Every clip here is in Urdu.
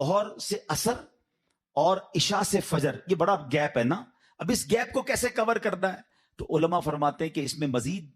اور سے اثر اور عشاء سے فجر، یہ بڑا گیپ ہے نا. اب اس گیپ کو کیسے کور کرنا ہے؟ تو علماء فرماتے ہیں کہ اس میں مزید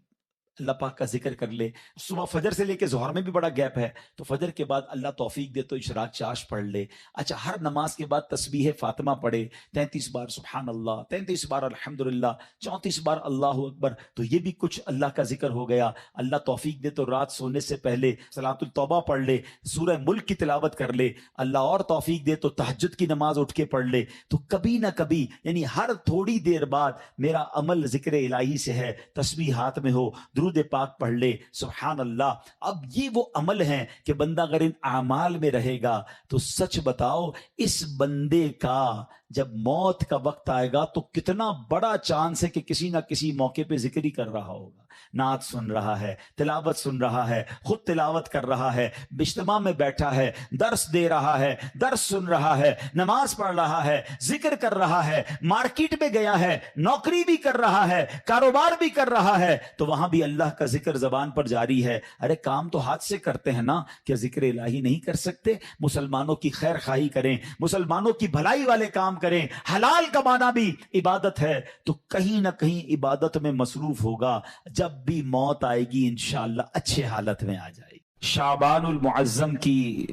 اللہ پاک کا ذکر کر لے. صبح فجر سے لے کے ظہر میں بھی بڑا گیپ ہے، تو فجر کے بعد اللہ توفیق دے تو اشراق چاش پڑھ لے. اچھا، ہر نماز کے بعد تسبیح فاطمہ پڑھے، 33 بار سبحان اللہ، 33 بار الحمدللہ، 34 بار اللہ اکبر. تو یہ بھی کچھ اللہ کا ذکر ہو گیا. اللہ توفیق دے تو رات سونے سے پہلے صلاۃ التوبہ پڑھ لے، سورہ ملک کی تلاوت کر لے. اللہ اور توفیق دے تو تہجد کی نماز اٹھ کے پڑھ لے. تو کبھی نہ کبھی، یعنی ہر تھوڑی دیر بعد میرا عمل ذکر الہی سے ہے، تسبیح ہاتھ میں ہو، درود پاک پڑھ لے، سبحان اللہ. اب یہ وہ عمل ہیں کہ بندہ اگر ان اعمال میں رہے گا تو سچ بتاؤ، اس بندے کا جب موت کا وقت آئے گا تو کتنا بڑا چانس ہے کہ کسی نہ کسی موقع پہ ذکر ہی کر رہا ہوگا، نعت سن رہا ہے، تلاوت سن رہا ہے، خود تلاوت کر رہا ہے، اجتماع میں بیٹھا ہے، درس دے رہا ہے، درس سن رہا ہے، نماز پڑھ رہا ہے، ذکر کر رہا ہے، مارکیٹ میں گیا ہے، نوکری بھی کر رہا ہے، کاروبار بھی کر رہا ہے، تو وہاں بھی اللہ کا ذکر زبان پر جاری ہے. ارے کام تو ہاتھ سے کرتے ہیں نا، کیا ذکر الہی نہیں کر سکتے؟ مسلمانوں کی خیر خواہی کریں، مسلمانوں کی بھلائی والے کام کریں. حلال کمانا بھی عبادت ہے، تو کہیں نہ کہیں عبادت میں مصروف ہوگا. جب بھی موت آئے گی انشاءاللہ اچھے حالت میں آ جائے گی. شعبان المعظم کی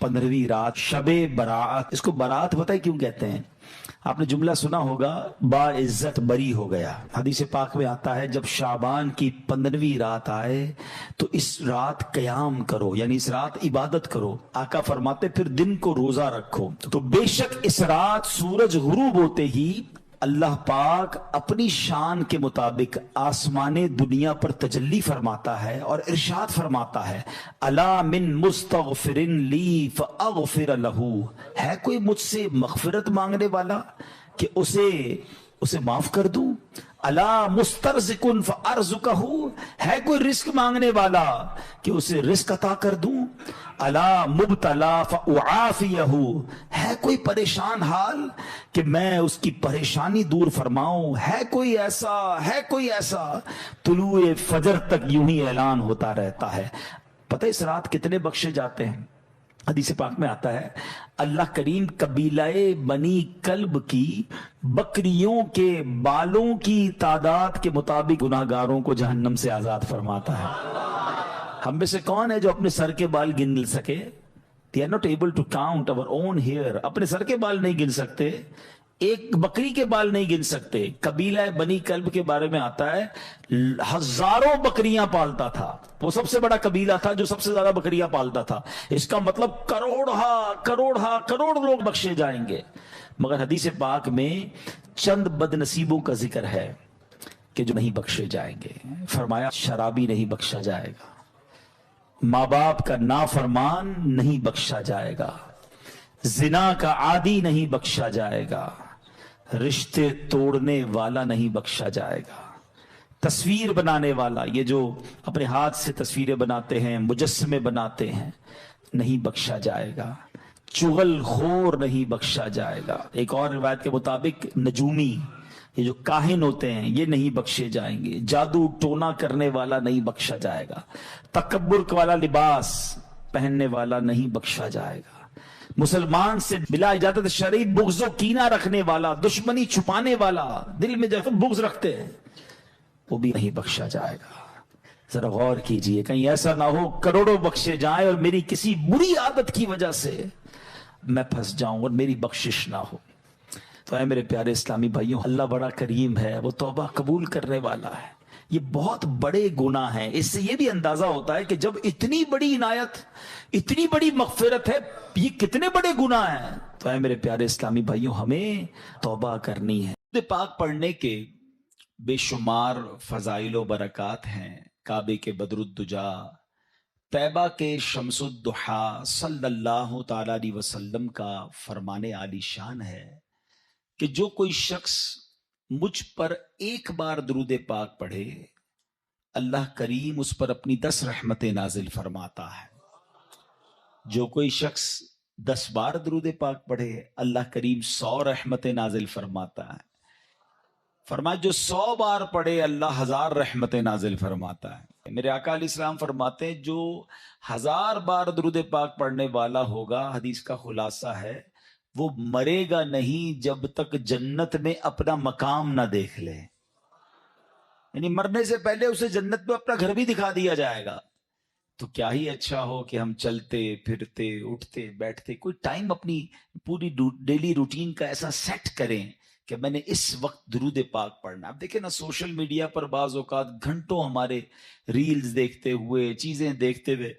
15ویں رات، شب برات. اس کو برات پتہ ہے کیوں کہتے ہیں؟ آپ نے جملہ سنا ہوگا، با عزت بری ہو گیا. حدیث پاک میں آتا ہے جب شعبان کی 15ویں رات آئے تو اس رات قیام کرو، یعنی اس رات عبادت کرو. آقا فرماتے پھر دن کو روزہ رکھو. تو بے شک اس رات سورج غروب ہوتے ہی اللہ پاک اپنی شان کے مطابق آسمان دنیا پر تجلی فرماتا ہے اور ارشاد فرماتا ہے، الا من مستغفر لی فاغفر لہ. ہے کوئی مجھ سے مغفرت مانگنے والا کہ اسے معاف کر دوں؟ الا مسترزق فارزقہ. ہے کوئی رزق مانگنے والا کہ اسے رزق عطا کر دوں؟ الا مبتلا فاعافیہ. ہے کوئی پریشان حال کہ میں اس کی پریشانی دور فرماؤں؟ ہے کوئی ایسا؟ طلوع فجر تک یوں ہی اعلان ہوتا رہتا ہے. پتہ اس رات کتنے بخشے جاتے ہیں؟ حدیث پاک میں آتا ہے اللہ کریم قبیلہ بنی کلب کی بکریوں کے بالوں کی تعداد کے مطابق گناہگاروں کو جہنم سے آزاد فرماتا ہے. ہم میں سے کون ہے جو اپنے سر کے بال گن سکے؟ They are not able to count our own hair. اپنے سر کے بال نہیں گن سکتے، ایک بکری کے بال نہیں گن سکتے. قبیلہ بنی کلب کے بارے میں آتا ہے ہزاروں بکریاں پالتا تھا. وہ سب سے بڑا قبیلہ تھا جو سب سے زیادہ بکریاں پالتا تھا. اس کا مطلب کروڑ لوگ بخشے جائیں گے. مگر حدیث پاک میں چند بد نصیبوں کا ذکر ہے کہ جو نہیں بخشے جائیں گے. فرمایا شرابی نہیں بخشا جائے گا، ماں باپ کا نافرمان نہیں بخشا جائے گا، زنا کا عادی نہیں بخشا جائے گا، رشتے توڑنے والا نہیں بخشا جائے گا، تصویر بنانے والا، یہ جو اپنے ہاتھ سے تصویریں بناتے ہیں، مجسمے بناتے ہیں، نہیں بخشا جائے گا، چغل خور نہیں بخشا جائے گا. ایک اور روایت کے مطابق نجومی، یہ جو کاہن ہوتے ہیں، یہ نہیں بخشے جائیں گے. جادو ٹونا کرنے والا نہیں بخشا جائے گا. تکبر والا لباس پہننے والا نہیں بخشا جائے گا. مسلمان سے بلا اجازت شرعی بغض و کینہ رکھنے والا، دشمنی چھپانے والا، دل میں جب بغض رکھتے ہیں، وہ بھی نہیں بخشا جائے گا. ذرا غور کیجئے، کہیں ایسا نہ ہو کروڑوں بخشے جائیں اور میری کسی بری عادت کی وجہ سے میں پھنس جاؤں اور میری بخشش نہ ہو. تو اے میرے پیارے اسلامی بھائیوں، اللہ بڑا کریم ہے، وہ توبہ قبول کرنے والا ہے. یہ بہت بڑے گناہ ہیں. اس سے یہ بھی اندازہ ہوتا ہے کہ جب اتنی بڑی عنایت، اتنی بڑی مغفرت ہے، یہ کتنے بڑے گناہ ہیں. تو اے میرے پیارے اسلامی بھائیوں، ہمیں توبہ کرنی ہے. درود پاک پڑھنے کے بے شمار فضائل و برکات ہیں. کعبے کے بدر الدجا، طیبہ کے شمس الضحیٰ صلی اللہ تعالی علیہ وسلم کا فرمان عالی شان ہے کہ جو کوئی شخص مجھ پر ایک بار درود پاک پڑھے، اللہ کریم اس پر اپنی 10 رحمتیں نازل فرماتا ہے. جو کوئی شخص 10 بار درود پاک پڑھے، اللہ کریم 100 رحمتیں نازل فرماتا ہے. فرمایا جو 100 بار پڑھے، اللہ 1000 رحمتیں نازل فرماتا ہے. میرے آقا علیہ السلام فرماتے ہیں جو 1000 بار درود پاک پڑھنے والا ہوگا، حدیث کا خلاصہ ہے، وہ مرے گا نہیں جب تک جنت میں اپنا مقام نہ دیکھ لے. یعنی مرنے سے پہلے اسے جنت میں اپنا گھر بھی دکھا دیا جائے گا. تو کیا ہی اچھا ہو کہ ہم چلتے پھرتے اٹھتے بیٹھتے کوئی ٹائم اپنی پوری ڈیلی روٹین کا ایسا سیٹ کریں کہ میں نے اس وقت درود پاک پڑھنا. اب دیکھیں نا سوشل میڈیا پر بعض اوقات گھنٹوں ہمارے ریلز دیکھتے ہوئے چیزیں دیکھتے ہوئے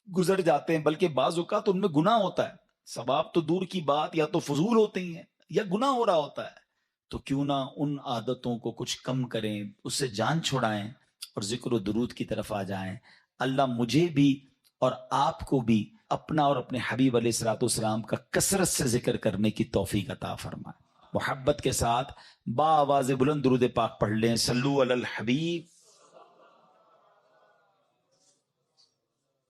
گزر جاتے ہیں، بلکہ بعض اوقات ان میں گناہ ہوتا ہے. ثواب تو دور کی بات، یا تو فضول ہوتے ہی ہیں یا گناہ ہو رہا ہوتا ہے. تو کیوں نہ ان عادتوں کو کچھ کم کریں، اس سے جان چھڑائیں اور ذکر و درود کی طرف آ جائیں. اللہ مجھے بھی اور آپ کو بھی اپنا اور اپنے حبیب علیہ الصلوۃ والسلام کا کثرت سے ذکر کرنے کی توفیق عطا فرمائے. محبت کے ساتھ با آواز بلند درود پاک پڑھ لیں. صلو علی الحبیب.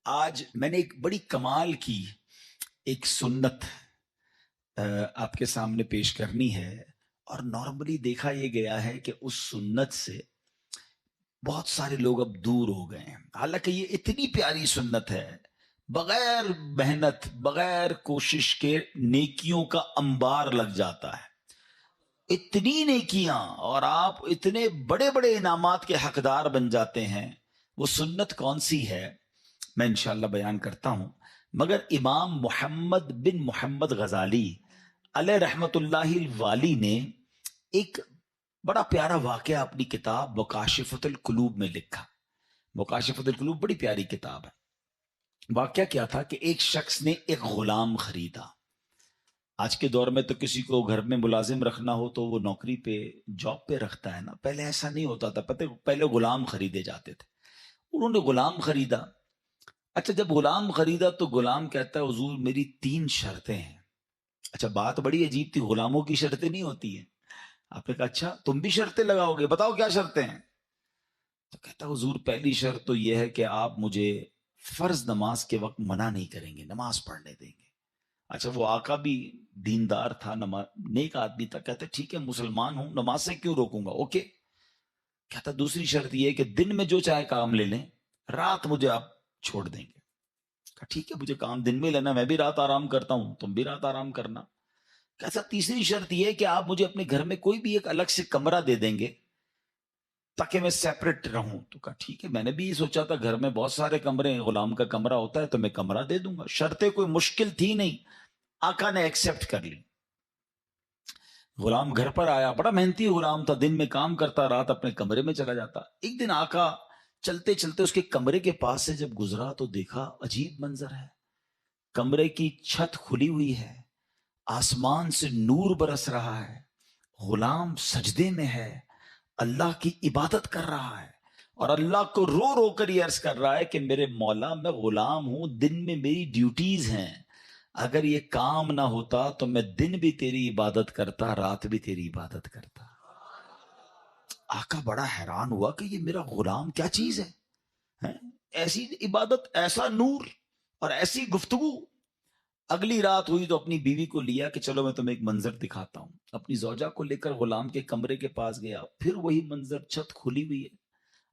آج میں نے ایک بڑی کمال کی ایک سنت آپ کے سامنے پیش کرنی ہے، اور نارملی دیکھا یہ گیا ہے کہ اس سنت سے بہت سارے لوگ اب دور ہو گئے ہیں. حالانکہ یہ اتنی پیاری سنت ہے، بغیر محنت بغیر کوشش کے نیکیوں کا انبار لگ جاتا ہے. اتنی نیکیاں اور آپ اتنے بڑے بڑے انعامات کے حقدار بن جاتے ہیں. وہ سنت کون سی ہے میں انشاءاللہ بیان کرتا ہوں، مگر امام محمد بن محمد غزالی علیہ رحمت اللہ الوالی نے ایک بڑا پیارا واقعہ اپنی کتاب مکاشفۃ القلوب میں لکھا. مکاشفۃ القلوب بڑی پیاری کتاب ہے. واقعہ کیا تھا کہ ایک شخص نے ایک غلام خریدا. آج کے دور میں تو کسی کو گھر میں ملازم رکھنا ہو تو وہ نوکری پہ جاب پہ رکھتا ہے نا، پہلے ایسا نہیں ہوتا تھا. پہلے غلام خریدے جاتے تھے. انہوں نے غلام خریدا. اچھا جب غلام خریدا تو غلام کہتا ہے حضور میری 3 شرطیں ہیں. اچھا بات بڑی عجیب تھی، غلاموں کی شرطیں نہیں ہوتی ہیں. آپ نے کہا اچھا تم بھی شرطیں لگاؤ گے، بتاؤ کیا شرطیں ہیں. تو کہتا حضور پہلی شرط تو یہ ہے کہ آپ مجھے فرض نماز کے وقت منع نہیں کریں گے، نماز پڑھنے دیں گے. اچھا وہ آقا بھی دیندار تھا، نیک آدمی تھا. کہتا ہے ٹھیک ہے مسلمان ہوں، نماز سے کیوں روکوں گا، اوکے. کہتا دوسری شرط یہ ہے کہ دن میں جو چاہے کام لے لیں، رات مجھے آپ چھوڑ دیں گے. کہا ٹھیک ہے مجھے کام دن میں لینا، میں بھی رات آرام کرتا ہوں، تم بھی رات آرام کرنا. کہتا تیسری شرط یہ ہے کہ آپ مجھے اپنے گھر میں کوئی بھی ایک الگ سے کمرہ دے دیں گے تاکہ میں سیپریٹ رہوں. تو کہا ٹھیک ہے میں نے بھی یہ سوچا تھا گھر میں بہت سارے کمرے ہیں، غلام کا کمرہ ہوتا ہے تو میں کمرہ دے دوں گا. شرطیں کوئی مشکل تھی نہیں، آقا نے ایکسپٹ کر لی. غلام گھر پر آیا، بڑا محنتی غلام تھا، دن میں کام کرتا، رات اپنے کمرے میں چلا جاتا. ایک دن آقا چلتے چلتے اس کے کمرے کے پاس سے جب گزرا تو دیکھا عجیب منظر ہے. کمرے کی چھت کھلی ہوئی ہے، آسمان سے نور برس رہا ہے، غلام سجدے میں ہے، اللہ کی عبادت کر رہا ہے، اور اللہ کو رو رو کر یہ عرض کر رہا ہے کہ میرے مولا میں غلام ہوں، دن میں میری ڈیوٹیز ہیں، اگر یہ کام نہ ہوتا تو میں دن بھی تیری عبادت کرتا، رات بھی تیری عبادت کرتا. آقا بڑا حیران ہوا کہ یہ میرا غلام کیا چیز ہے، ایسی عبادت، ایسا نور اور ایسی گفتگو. اگلی رات ہوئی تو اپنی بیوی کو لیا کہ چلو میں تمہیں ایک منظر دکھاتا ہوں. اپنی زوجہ کو لے کر غلام کے کمرے کے پاس گیا، پھر وہی منظر، چھت کھلی ہوئی ہے،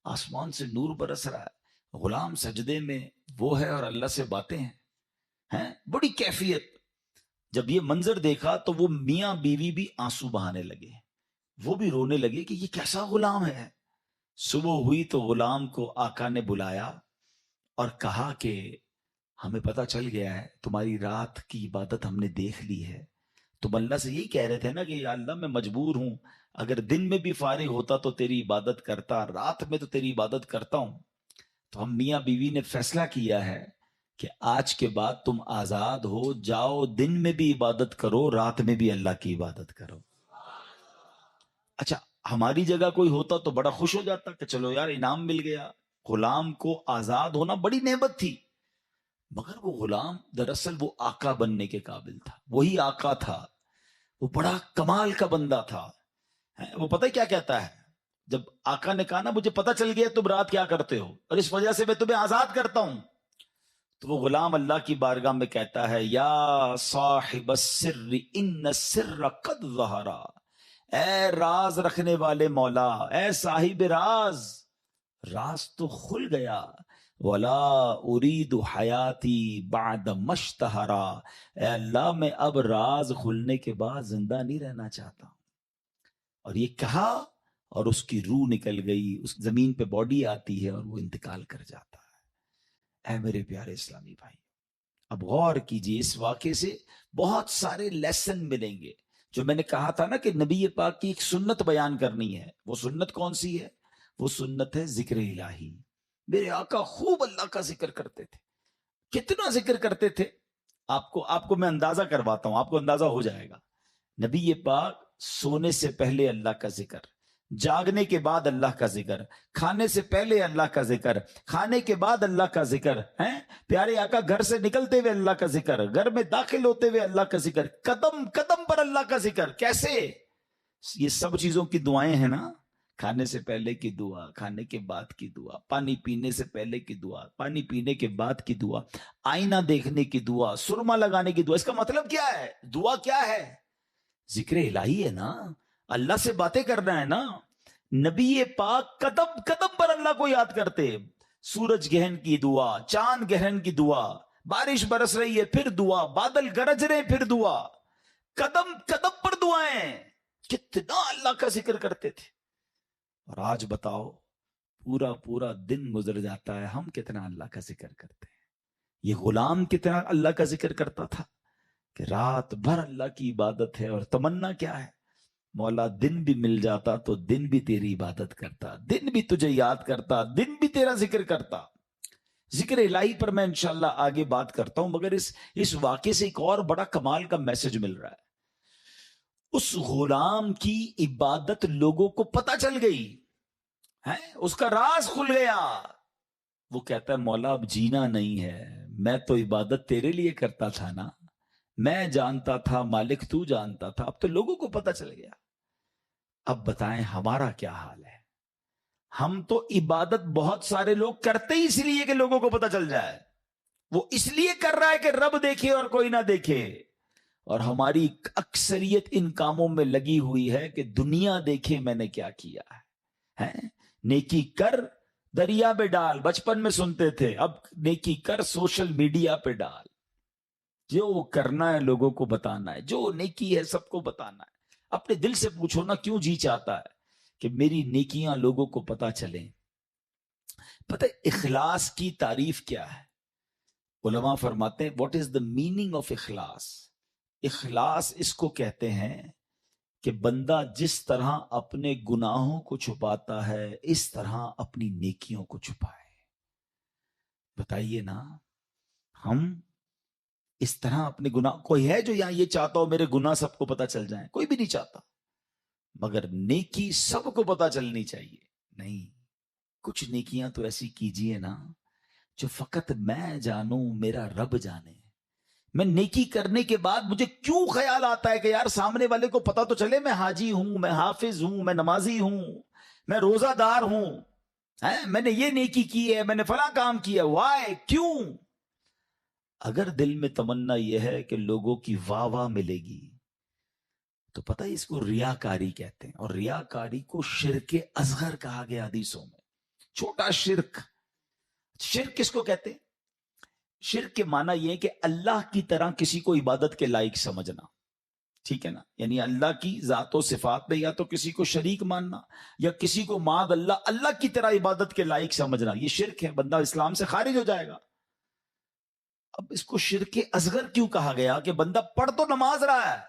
آسمان سے نور برس رہا ہے، غلام سجدے میں وہ ہے اور اللہ سے باتیں ہیں، بڑی کیفیت. جب یہ منظر دیکھا تو وہ میاں بیوی بھی آنسو بہانے لگے، وہ بھی رونے لگے کہ یہ کیسا غلام ہے. صبح ہوئی تو غلام کو آقا نے بلایا اور کہا کہ ہمیں پتہ چل گیا ہے تمہاری رات کی عبادت ہم نے دیکھ لی ہے. تم اللہ سے یہی کہہ رہے تھے نا کہ یا اللہ میں مجبور ہوں، اگر دن میں بھی فارغ ہوتا تو تیری عبادت کرتا، رات میں تو تیری عبادت کرتا ہوں. تو ہم میاں بیوی نے فیصلہ کیا ہے کہ آج کے بعد تم آزاد ہو، جاؤ دن میں بھی عبادت کرو، رات میں بھی اللہ کی عبادت کرو. اچھا ہماری جگہ کوئی ہوتا تو بڑا خوش ہو جاتا کہ چلو یار انعام مل گیا. غلام کو آزاد ہونا بڑی نعمت تھی، مگر وہ غلام دراصل وہ آقا بننے کے قابل تھا، وہی آقا تھا، وہ بڑا کمال کا بندہ تھا. وہ پتہ کیا کہتا ہے، جب آقا نے کہا نا مجھے پتہ چل گیا تم رات کیا کرتے ہو اور اس وجہ سے میں تمہیں آزاد کرتا ہوں، تو وہ غلام اللہ کی بارگاہ میں کہتا ہے یا صاحب السر ان السر قد ظہرا، اے راز رکھنے والے مولا، اے صاحب راز، راز تو کھل گیا. ولا اريد حیاتی بعد مشتہرا. اے اللہ میں اب راز کھلنے کے بعد زندہ نہیں رہنا چاہتا. اور یہ کہا اور اس کی روح نکل گئی. اس زمین پہ باڈی آتی ہے اور وہ انتقال کر جاتا ہے. اے میرے پیارے اسلامی بھائی، اب غور کیجئے، اس واقعے سے بہت سارے لیسن ملیں گے. جو میں نے کہا تھا نا کہ نبی پاک کی ایک سنت بیان کرنی ہے، وہ سنت کون سی ہے؟ وہ سنت ہے ذکر الہی. میرے آقا خوب اللہ کا ذکر کرتے تھے. کتنا ذکر کرتے تھے؟ آپ کو میں اندازہ کرواتا ہوں، آپ کو اندازہ ہو جائے گا. نبی پاک سونے سے پہلے اللہ کا ذکر، جاگنے کے بعد اللہ کا ذکر، کھانے سے پہلے اللہ کا ذکر، کھانے کے بعد اللہ کا ذکر ہے. پیارے آقا گھر سے نکلتے ہوئے اللہ کا ذکر، گھر میں داخل ہوتے ہوئے اللہ کا ذکر، قدم قدم پر اللہ کا ذکر. کیسے؟ یہ سب چیزوں کی دعائیں ہیں نا. کھانے سے پہلے کی دعا، کھانے کے بعد کی دعا، پانی پینے سے پہلے کی دعا، پانی پینے کے بعد کی دعا، آئینہ دیکھنے کی دعا، سرما لگانے کی دعا. اس کا مطلب کیا ہے؟ دعا کیا ہے؟ ذکر الہی ہے نا. اللہ سے باتیں کرنا ہے نا. نبی پاک قدم قدم پر اللہ کو یاد کرتے. سورج گرہن کی دعا، چاند گرہن کی دعا، بارش برس رہی ہے پھر دعا، بادل گرج رہے پھر دعا، قدم قدم پر دعائیں. کتنا اللہ کا ذکر کرتے تھے. اور آج بتاؤ، پورا پورا دن گزر جاتا ہے، ہم کتنا اللہ کا ذکر کرتے ہیں. یہ غلام کتنا اللہ کا ذکر کرتا تھا کہ رات بھر اللہ کی عبادت ہے. اور تمنا کیا ہے؟ مولا دن بھی مل جاتا تو دن بھی تیری عبادت کرتا، دن بھی تجھے یاد کرتا، دن بھی تیرا ذکر کرتا. ذکر الہی پر میں انشاءاللہ آگے بات کرتا ہوں، مگر اس واقعے سے ایک اور بڑا کمال کا میسج مل رہا ہے. اس غلام کی عبادت لوگوں کو پتہ چل گئی ہے، اس کا راز کھل گیا. وہ کہتا ہے مولا اب جینا نہیں ہے، میں تو عبادت تیرے لیے کرتا تھا نا، میں جانتا تھا مالک تو جانتا تھا، اب تو لوگوں کو پتہ چل گیا. اب بتائیں ہمارا کیا حال ہے؟ ہم تو عبادت بہت سارے لوگ کرتے ہی اس لیے کہ لوگوں کو پتہ چل جائے. وہ اس لیے کر رہا ہے کہ رب دیکھے اور کوئی نہ دیکھے. اور ہماری اکثریت ان کاموں میں لگی ہوئی ہے کہ دنیا دیکھے میں نے کیا کیا ہے. نیکی کر دریا پہ ڈال، بچپن میں سنتے تھے، اب نیکی کر سوشل میڈیا پہ ڈال. جو کرنا ہے لوگوں کو بتانا ہے، جو نیکی ہے سب کو بتانا ہے. اپنے دل سے پوچھو نا، کیوں جی چاہتا ہے کہ میری نیکیاں لوگوں کو پتا چلیں؟ پتہ اخلاص کی تعریف کیا ہے؟ علماء فرماتے ہیں what is the meaning of اخلاص. اخلاص اس کو کہتے ہیں کہ بندہ جس طرح اپنے گناہوں کو چھپاتا ہے اس طرح اپنی نیکیوں کو چھپائے. بتائیے نا، ہم اس طرح اپنے گناہ، کوئی ہے جو یہاں یہ چاہتا ہو میرے گناہ سب کو پتہ چل جائیں؟ کوئی بھی نہیں چاہتا. مگر نیکی سب کو پتہ چلنی چاہیے. نہیں، کچھ نیکیاں تو ایسی کیجئے نا جو فقط میں جانوں، میرا رب جانے. میں نیکی کرنے کے بعد مجھے کیوں خیال آتا ہے کہ یار سامنے والے کو پتا تو چلے میں حاجی ہوں، میں حافظ ہوں، میں نمازی ہوں، میں روزہ دار ہوں، میں نے یہ نیکی کی ہے، میں نے فلاں کام کیا. وائے؟ کیوں؟ اگر دل میں تمنا یہ ہے کہ لوگوں کی واہ واہ ملے گی تو پتہ ہے اس کو ریاکاری کہتے ہیں. اور ریاکاری کو شرک اصغر کہا گیا حدیثوں میں. چھوٹا شرک. شرک کس کو کہتے ہیں؟ شرک کے معنی یہ ہے کہ اللہ کی طرح کسی کو عبادت کے لائق سمجھنا. ٹھیک ہے نا؟ یعنی اللہ کی ذات و صفات میں یا تو کسی کو شریک ماننا یا کسی کو معاذ اللہ کی طرح عبادت کے لائق سمجھنا. یہ شرک ہے، بندہ اسلام سے خارج ہو جائے گا. اب اس کو شرک اصغر کیوں کہا گیا؟ کہ بندہ پڑھ تو نماز رہا ہے،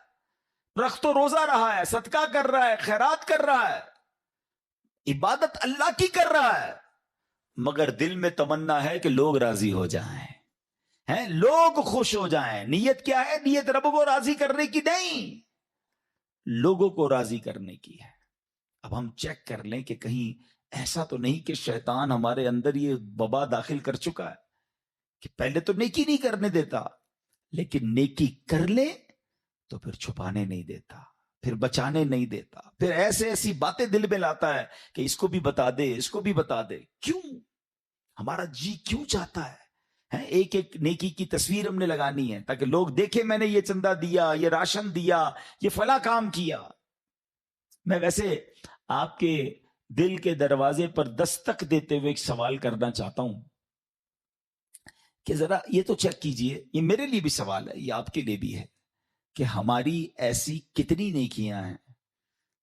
رکھ تو روزہ رہا ہے، صدقہ کر رہا ہے، خیرات کر رہا ہے، عبادت اللہ کی کر رہا ہے، مگر دل میں تمنا ہے کہ لوگ راضی ہو جائیں، لوگ خوش ہو جائیں. نیت کیا ہے؟ نیت رب کو راضی کرنے کی نہیں، لوگوں کو راضی کرنے کی ہے. اب ہم چیک کر لیں کہ کہیں ایسا تو نہیں کہ شیطان ہمارے اندر یہ وبا داخل کر چکا ہے کہ پہلے تو نیکی نہیں کرنے دیتا، لیکن نیکی کر لے تو پھر چھپانے نہیں دیتا، پھر بچانے نہیں دیتا، پھر ایسی باتیں دل میں لاتا ہے کہ اس کو بھی بتا دے، اس کو بھی بتا دے. کیوں؟ ہمارا جی کیوں چاہتا ہے ایک ایک نیکی کی تصویر ہم نے لگانی ہے تاکہ لوگ دیکھیں میں نے یہ چندہ دیا، یہ راشن دیا، یہ فلاں کام کیا. میں ویسے آپ کے دل کے دروازے پر دستک دیتے ہوئے ایک سوال کرنا چاہتا ہوں کہ ذرا یہ تو چیک کیجئے، یہ میرے لیے بھی سوال ہے، یہ آپ کے لیے بھی ہے، کہ ہماری ایسی کتنی نیکیاں ہیں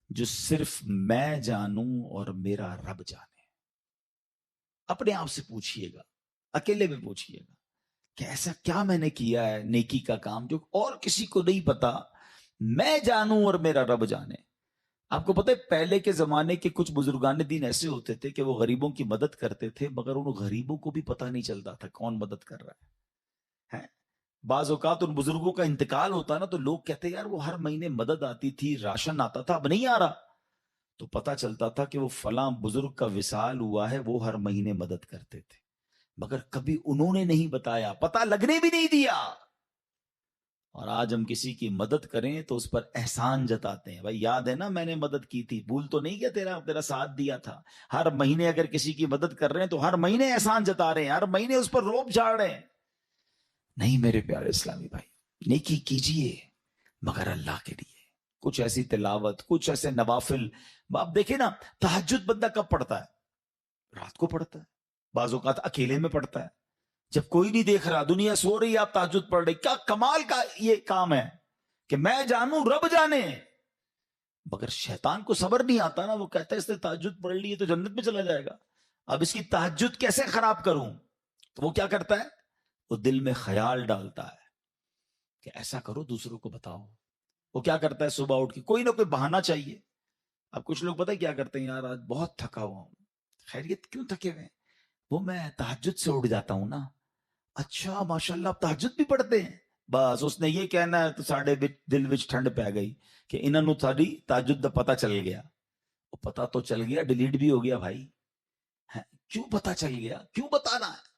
جو صرف میں جانوں اور میرا رب جانے؟ اپنے آپ سے پوچھئے گا، اکیلے میں پوچھئے گا کہ ایسا کیا میں نے کیا ہے نیکی کا کام جو اور کسی کو نہیں پتا، میں جانوں اور میرا رب جانے۔ آپ کو پتہ ہے پہلے کے زمانے کے کچھ بزرگان دین ایسے ہوتے تھے کہ وہ غریبوں کی مدد کرتے تھے، مگر ان غریبوں کو بھی پتہ نہیں چلتا تھا کون مدد کر رہا ہے۔ بعض اوقات ان بزرگوں کا انتقال ہوتا نا تو لوگ کہتے یار وہ ہر مہینے مدد آتی تھی، راشن آتا تھا، اب نہیں آ رہا، تو پتہ چلتا تھا کہ وہ فلاں بزرگ کا وصال ہوا ہے، وہ ہر مہینے مدد کرتے تھے، مگر کبھی انہوں نے نہیں بتایا، پتہ لگنے بھی نہیں دیا۔ اور آج ہم کسی کی مدد کریں تو اس پر احسان جتاتے ہیں، بھائی یاد ہے نا میں نے مدد کی تھی، بھول تو نہیں کیا تیرا ساتھ دیا تھا۔ ہر مہینے اگر کسی کی مدد کر رہے ہیں تو ہر مہینے احسان جتا رہے ہیں، ہر مہینے اس پر روب جھاڑ رہے ہیں۔ نہیں میرے پیارے اسلامی بھائی، نیکی کیجئے مگر اللہ کے لیے، کچھ ایسی تلاوت، کچھ ایسے نوافل۔ آپ دیکھیں نا تہجد بندہ کب پڑھتا ہے؟ رات کو پڑھتا ہے، بعض اوقات اکیلے میں پڑھتا ہے، جب کوئی نہیں دیکھ رہا، دنیا سو رہی، آپ تہجد پڑھ رہے۔ کیا کمال کا یہ کام ہے کہ میں جانوں رب جانے۔ مگر شیطان کو صبر نہیں آتا نا، وہ کہتا ہے اس نے تہجد پڑھ لی تو جنت میں چلا جائے گا، اب اس کی تہجد کیسے خراب کروں؟ تو وہ کیا کرتا ہے؟ وہ دل میں خیال ڈالتا ہے کہ ایسا کرو دوسروں کو بتاؤ۔ وہ کیا کرتا ہے؟ صبح اٹھ کے کوئی نہ کوئی بہانہ چاہیے۔ اب کچھ لوگ پتہ ہے کیا کرتے ہیں؟ یار آج بہت تھکا ہوا ہوں۔ خیریت؟ کیوں تھکے ہوئے؟ وہ میں تہجد سے اٹھ جاتا ہوں نا۔ اچھا ماشاءاللہ آپ تہجد بھی پڑھتے ہیں؟ بس اس نے یہ کہنا ہے تو ساڑھے دل وچ ٹھنڈ پہ گئی کہ انہاں نو ساری تہجد دا پتہ چل گیا۔ وہ پتہ تو چل گیا، ڈیلیٹ بھی ہو گیا بھائی۔ کیوں پتہ چل گیا؟ کیوں بتانا ہے؟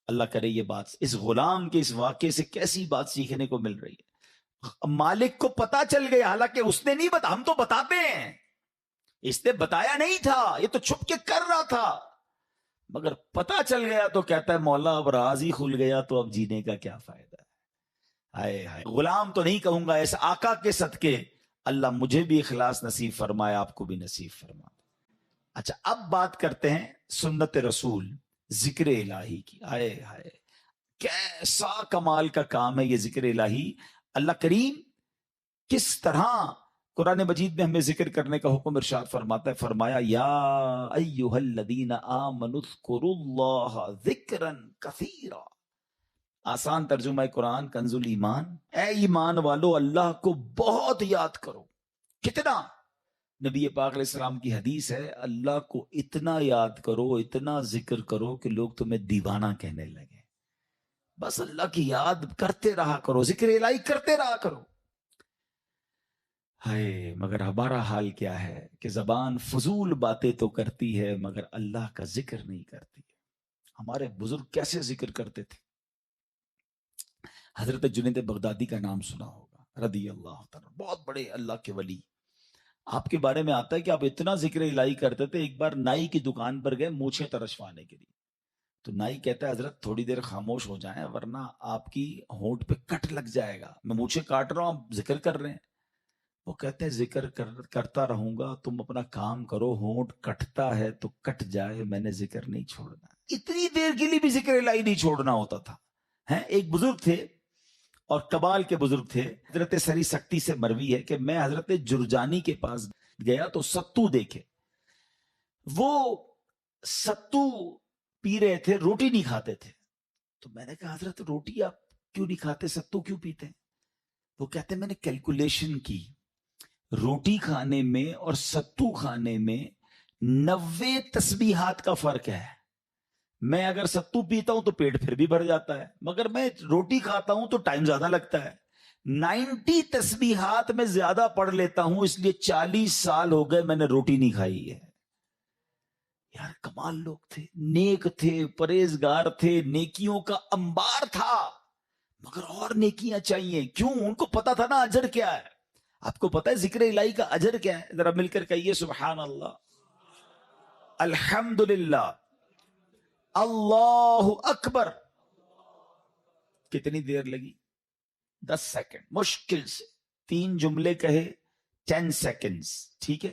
اللہ کرے یہ بات اس غلام کے اس واقعے سے کیسی بات سیکھنے کو مل رہی ہے۔ مالک کو پتہ چل گیا، حالانکہ اس نے نہیں بتا، ہم تو بتاتے ہیں، اس نے بتایا نہیں تھا، یہ تو چھپ کے کر رہا تھا، مگر پتہ چل گیا تو کہتا ہے مولا اب راز ہی کھل گیا تو اب جینے کا کیا فائدہ ہے۔ ہائے ہائے، غلام تو نہیں کہوں گا، اس آقا کے صدقے اللہ مجھے بھی اخلاص نصیب فرمائے، آپ کو بھی نصیب فرمائے۔ اچھا اب بات کرتے ہیں سنت رسول، ذکر الہی کی۔ آئے ہائے کیسا کمال کا کام ہے یہ ذکر الہی۔ اللہ کریم کس طرح قرآن مجید میں ہمیں ذکر کرنے کا حکم ارشاد فرماتا ہے، فرمایا یا ایہا الذین آمنوا اذکروا اللہ ذکرا کثیرا۔ آسان ترجمہ قرآن کنز الایمان، اے ایمان والو اللہ کو بہت یاد کرو۔ کتنا؟ نبی پاک علیہ السلام کی حدیث ہے اللہ کو اتنا یاد کرو، اتنا ذکر کرو کہ لوگ تمہیں دیوانہ کہنے لگے۔ بس اللہ کی یاد کرتے رہا کرو، ذکر الہی کرتے رہا کرو۔ ہائے مگر ہمارا حال کیا ہے کہ زبان فضول باتیں تو کرتی ہے مگر اللہ کا ذکر نہیں کرتی ہے۔ ہمارے بزرگ کیسے ذکر کرتے تھے؟ حضرت جنید بغدادی کا نام سنا ہوگا رضی اللہ تعالیٰ، بہت بڑے اللہ کے ولی۔ آپ کے بارے میں آتا ہے کہ آپ اتنا ذکر الہی کرتے تھے، ایک بار نائی کی دکان پر گئے مونچھیں ترشوانے کے لیے، تو نائی کہتا ہے حضرت تھوڑی دیر خاموش ہو جائیں ورنہ آپ کی ہونٹ پہ کٹ لگ جائے گا، میں مونچھیں کاٹ رہا ہوں آپ ذکر کر رہے ہیں۔ وہ کہتے ہیں ذکر کرتا رہوں گا، تم اپنا کام کرو، ہونٹ کٹتا ہے تو کٹ جائے، میں نے ذکر نہیں چھوڑنا۔ اتنی دیر کے لیے بھی ذکر الہی نہیں چھوڑنا ہوتا تھا۔ ایک بزرگ تھے اور کبال کے بزرگ تھے، حضرت سری سکتی سے مروی ہے کہ میں حضرت جرجانی کے پاس گیا تو ستو دیکھے، وہ ستو پی رہے تھے، روٹی نہیں کھاتے تھے۔ تو میں نے کہا حضرت روٹی آپ کیوں نہیں کھاتے، ستو کیوں پیتے؟ وہ کہتے ہیں میں نے کیلکولیشن کی، روٹی کھانے میں اور ستو کھانے میں 90 تسبیحات کا فرق ہے۔ میں اگر ستو پیتا ہوں تو پیٹ پھر بھی بھر جاتا ہے، مگر میں روٹی کھاتا ہوں تو ٹائم زیادہ لگتا ہے۔ 90 تسبیحات میں زیادہ پڑھ لیتا ہوں، اس لیے 40 سال ہو گئے میں نے روٹی نہیں کھائی ہے۔ یار کمال لوگ تھے، نیک تھے، پرہیزگار تھے، نیکیوں کا انبار تھا، مگر اور نیکیاں چاہیے۔ کیوں؟ ان کو پتا تھا نا اجر کیا ہے۔ آپ کو پتا ہے ذکر الہی کا اجر کیا ہے؟ ذرا مل کر کہیے سبحان اللہ، الحمدللہ، اللہ اکبر۔ کتنی دیر لگی؟ 10 سیکنڈ، مشکل سے 3 جملے کہے 10 سیکنڈز، ٹھیک ہے؟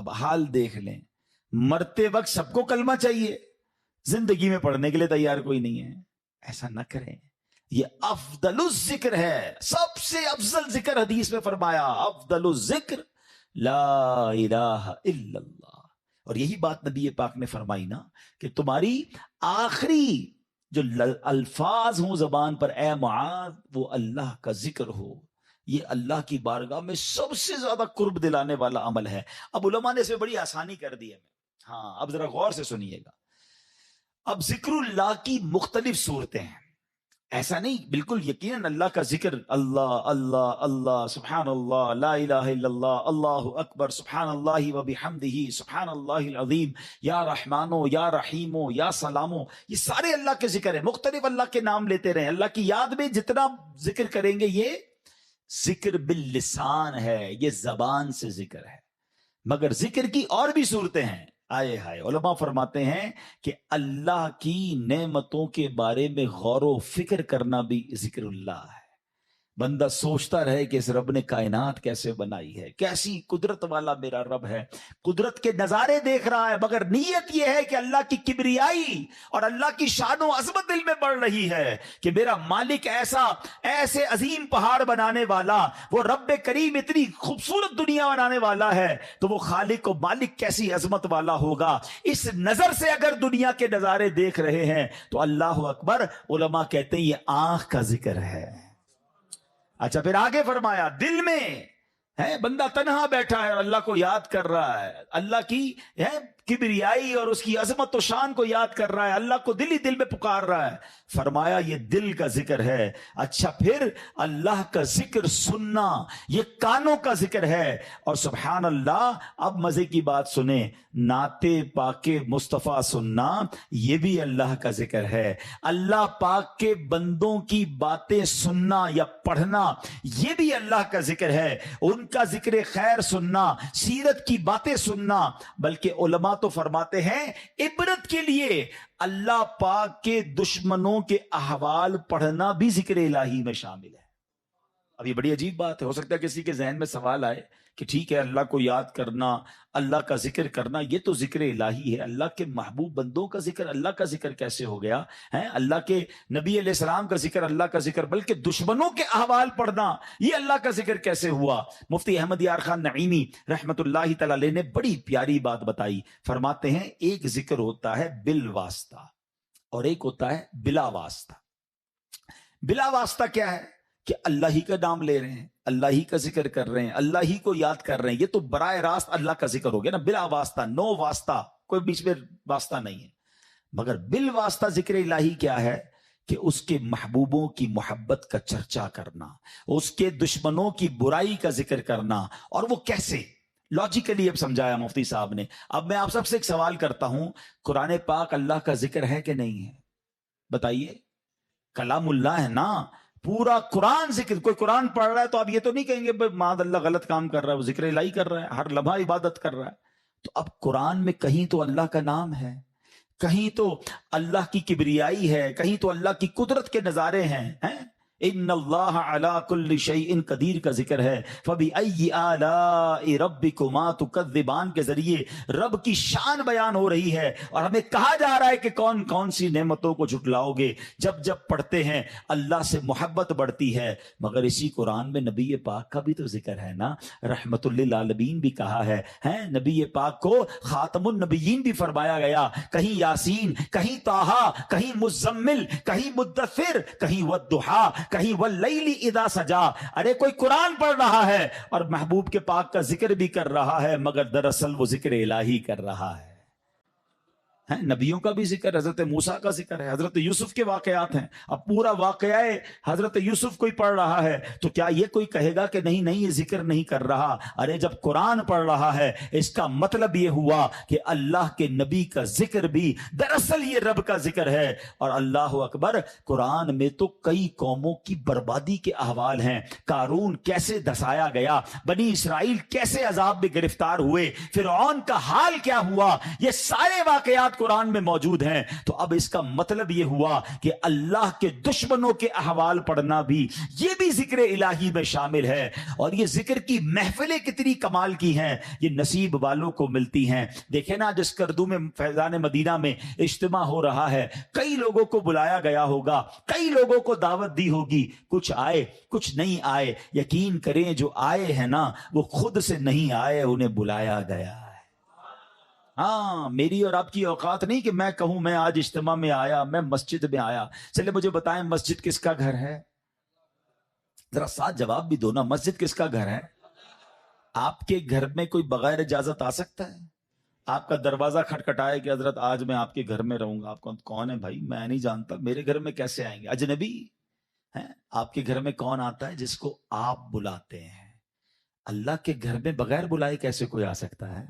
اب حال دیکھ لیں, مرتے وقت سب کو کلمہ چاہیے, زندگی میں پڑھنے کے لیے تیار کوئی نہیں ہے. ایسا نہ کریں, یہ افضل الذکر ہے, سب سے افضل ذکر حدیث میں فرمایا افضل الذکر لا الہ الا اللہ. اور یہی بات نبی پاک نے فرمائی نا کہ تمہاری آخری جو الفاظ ہوں زبان پر اے معاذ وہ اللہ کا ذکر ہو. یہ اللہ کی بارگاہ میں سب سے زیادہ قرب دلانے والا عمل ہے. اب علماء نے اس میں بڑی آسانی کر دی ہے. ہاں اب ذرا غور سے سنیے گا. اب ذکر اللہ کی مختلف صورتیں ہیں, ایسا نہیں بالکل یقیناً اللہ کا ذکر اللہ اللہ اللہ سبحان اللہ لا الہ الا اللہ اللہ اکبر سبحان اللہ و بحمدہ سبحان اللہ العظیم یا رحمانو یا رحیمو یا سلامو, یہ سارے اللہ کے ذکر ہیں. مختلف اللہ کے نام لیتے رہیں, اللہ کی یاد میں جتنا ذکر کریں گے یہ ذکر باللسان ہے, یہ زبان سے ذکر ہے. مگر ذکر کی اور بھی صورتیں ہیں. آئے ہائے, علماء فرماتے ہیں کہ اللہ کی نعمتوں کے بارے میں غور و فکر کرنا بھی ذکر اللہ ہے. بندہ سوچتا رہے کہ اس رب نے کائنات کیسے بنائی ہے, کیسی قدرت والا میرا رب ہے, قدرت کے نظارے دیکھ رہا ہے, مگر نیت یہ ہے کہ اللہ کی کبریائی اور اللہ کی شان و عظمت دل میں بڑھ رہی ہے کہ میرا مالک ایسے عظیم پہاڑ بنانے والا, وہ رب کریم اتنی خوبصورت دنیا بنانے والا ہے, تو وہ خالق و مالک کیسی عظمت والا ہوگا. اس نظر سے اگر دنیا کے نظارے دیکھ رہے ہیں تو اللہ اکبر. علماء کہتے ہیں یہ آنکھ کا ذکر ہے. اچھا پھر آگے فرمایا دل میں ہے, بندہ تنہا بیٹھا ہے اور اللہ کو یاد کر رہا ہے, اللہ کی ہے کبریائی اور اس کی عظمت و شان کو یاد کر رہا ہے, اللہ کو دل ہی دل میں پکار رہا ہے. فرمایا یہ دل کا ذکر ہے. اچھا پھر اللہ کا ذکر سننا, یہ کانوں کا ذکر ہے. اور سبحان اللہ, اب مزے کی بات سنیں, نعت پاک مصطفیٰ سننا یہ بھی اللہ کا ذکر ہے. اللہ پاک کے بندوں کی باتیں سننا یا پڑھنا یہ بھی اللہ کا ذکر ہے. ان کا ذکر خیر سننا, سیرت کی باتیں سننا. بلکہ علماء تو فرماتے ہیں عبرت کے لیے اللہ پاک کے دشمنوں کے احوال پڑھنا بھی ذکر الہی میں شامل ہے. اب یہ بڑی عجیب بات ہے, ہو سکتا ہے کسی کے ذہن میں سوال آئے کہ ٹھیک ہے اللہ کو یاد کرنا, اللہ کا ذکر کرنا یہ تو ذکر الہی ہے, اللہ کے محبوب بندوں کا ذکر اللہ کا ذکر کیسے ہو گیا ہے؟ اللہ کے نبی علیہ السلام کا ذکر اللہ کا ذکر, بلکہ دشمنوں کے احوال پڑھنا یہ اللہ کا ذکر کیسے ہوا؟ مفتی احمد یار خان نعیمی رحمت اللہ تعالی علیہ نے بڑی پیاری بات بتائی. فرماتے ہیں ایک ذکر ہوتا ہے بالواسطہ اور ایک ہوتا ہے بلا واسطہ. بلا واسطہ کیا ہے کہ اللہ ہی کا نام لے رہے ہیں, اللہ ہی کا ذکر کر رہے ہیں, اللہ ہی کو یاد کر رہے ہیں, یہ تو براہ راست اللہ کا ذکر ہو گیا نا. بلا واسطہ, نو واسطہ, کوئی بیچ میں واسطہ نہیں ہے. مگر بال واسطہ ذکر الہی کیا ہے کہ اس کے محبوبوں کی محبت کا چرچا کرنا, اس کے دشمنوں کی برائی کا ذکر کرنا. اور وہ کیسے لاجیکلی اب سمجھایا مفتی صاحب نے. اب میں آپ سب سے ایک سوال کرتا ہوں, قرآن پاک اللہ کا ذکر ہے کہ نہیں ہے؟ بتائیے. کلام اللہ ہے نا, پورا قرآن ذکر. کوئی قرآن پڑھ رہا ہے تو آپ یہ تو نہیں کہیں گے معاذ اللہ غلط کام کر رہا ہے, وہ ذکر الہی کر رہا ہے, ہر لمحہ عبادت کر رہا ہے. تو اب قرآن میں کہیں تو اللہ کا نام ہے, کہیں تو اللہ کی کبریائی ہے, کہیں تو اللہ کی قدرت کے نظارے ہیں. ان اللہ علی کل شیء قدیر کا ذکر ہے. فبأی آلاء ربکما تکذبان کے ذریعے رب کی شان بیان ہو رہی ہے اور ہمیں کہا جا رہا ہے کہ کون کون سی نعمتوں کو جھٹلاؤ گے. جب جب پڑھتے ہیں اللہ سے محبت بڑھتی ہے. مگر اسی قرآن میں نبی پاک کا بھی تو ذکر ہے نا, رحمت للعالمین بھی کہا ہے, نبی پاک کو خاتم النبیین بھی فرمایا گیا. کہیں یاسین, کہیں طٰہٰ, کہیں مزمل, کہیں مدثر, کہیں والضحیٰ, کہیں واللیل اذا سجا. ارے کوئی قرآن پڑھ رہا ہے اور محبوب کے پاک کا ذکر بھی کر رہا ہے, مگر دراصل وہ ذکر الہی کر رہا ہے. نبیوں کا بھی ذکر, حضرت موسیٰ کا ذکر ہے, حضرت یوسف کے واقعات ہیں. اب پورا واقعہ حضرت یوسف کوئی پڑھ رہا ہے تو کیا یہ کوئی کہے گا کہ نہیں یہ ذکر نہیں کر رہا؟ ارے جب قرآن پڑھ رہا ہے اس کا مطلب یہ ہوا کہ اللہ کے نبی کا ذکر بھی دراصل یہ رب کا ذکر ہے. اور اللہ اکبر, قرآن میں تو کئی قوموں کی بربادی کے احوال ہیں. قارون کیسے دھسایا گیا, بنی اسرائیل کیسے عذاب میں گرفتار ہوئے, فرعون کا حال کیا ہوا, یہ سارے واقعات قرآن میں موجود ہیں. تو اب اس کا مطلب یہ ہوا کہ اللہ کے دشمنوں کے احوال پڑھنا بھی یہ بھی ذکر الہی میں شامل ہے. اور یہ ذکر کی محفلیں کتنی کمال کی ہیں، یہ نصیب والوں کو ملتی ہیں. دیکھیں نا جس کردو میں فیضان مدینہ میں اجتماع ہو رہا ہے، کئی لوگوں کو بلایا گیا ہوگا، کئی لوگوں کو دعوت دی ہوگی، کچھ آئے کچھ نہیں آئے. یقین کریں جو آئے ہیں نا وہ خود سے نہیں آئے، انہیں بلایا گیا ہے. ہاں، میری اور آپ کی اوقات نہیں کہ میں کہوں میں آج اجتماع میں آیا، میں مسجد میں آیا. چلے مجھے بتائیں مسجد کس کا گھر ہے؟ ذرا ساتھ جواب بھی دو نا، مسجد کس کا گھر ہے؟ آپ کے گھر میں کوئی بغیر اجازت آ سکتا ہے؟ آپ کا دروازہ کھٹکھٹائے کہ حضرت آج میں آپ کے گھر میں رہوں گا. آپ کون ہے بھائی؟ میں نہیں جانتا، میرے گھر میں کیسے آئیں گے؟ اجنبی ہیں. آپ کے گھر میں کون آتا ہے؟ جس کو آپ بلاتے ہیں. اللہ کے گھر میں بغیر بلائے کیسے کوئی آ سکتا ہے؟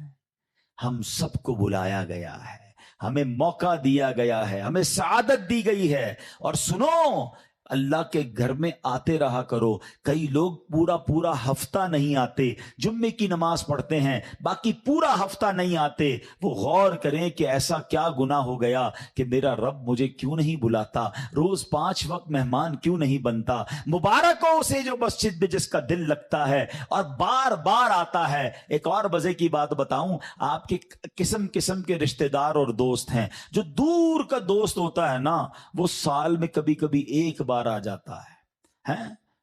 ہم سب کو بلایا گیا ہے، ہمیں موقع دیا گیا ہے، ہمیں سعادت دی گئی ہے. اور سنو، اللہ کے گھر میں آتے رہا کرو. کئی لوگ پورا ہفتہ نہیں آتے، جمعے کی نماز پڑھتے ہیں باقی پورا ہفتہ نہیں آتے. وہ غور کریں کہ ایسا کیا گناہ ہو گیا کہ میرا رب مجھے کیوں نہیں بلاتا، روز 5 وقت مہمان کیوں نہیں بنتا. مبارک ہو اسے جو مسجد میں جس کا دل لگتا ہے اور بار بار آتا ہے. ایک اور مزے کی بات بتاؤں، آپ کے قسم قسم کے رشتہ دار اور دوست ہیں. جو دور کا دوست ہوتا ہے نا وہ سال میں کبھی کبھی ایک بار آ جاتا ہے.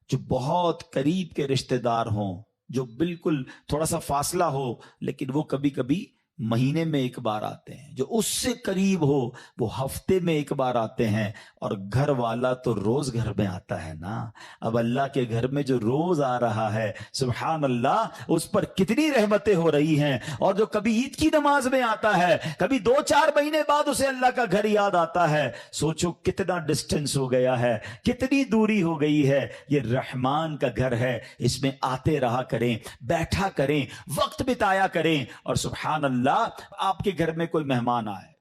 جو بہت قریب کے رشتہ دار ہوں، جو بالکل تھوڑا سا فاصلہ ہو، لیکن وہ کبھی کبھی مہینے میں ایک بار آتے ہیں. جو اس سے قریب ہو وہ ہفتے میں ایک بار آتے ہیں. اور گھر والا تو روز گھر میں آتا ہے نا. اب اللہ کے گھر میں جو روز آ رہا ہے، سبحان اللہ، اس پر کتنی رحمتیں ہو رہی ہیں. اور جو کبھی عید کی نماز میں آتا ہے، کبھی 2-4 مہینے بعد اسے اللہ کا گھر یاد آتا ہے. سوچو کتنا ڈسٹنس ہو گیا ہے، کتنی دوری ہو گئی ہے. یہ رحمان کا گھر ہے، اس میں آتے رہا کریں، بیٹھا کریں، وقت بتایا کریں. اور سبحان اللہ، آپ کے گھر میں کوئی مہمان آئے،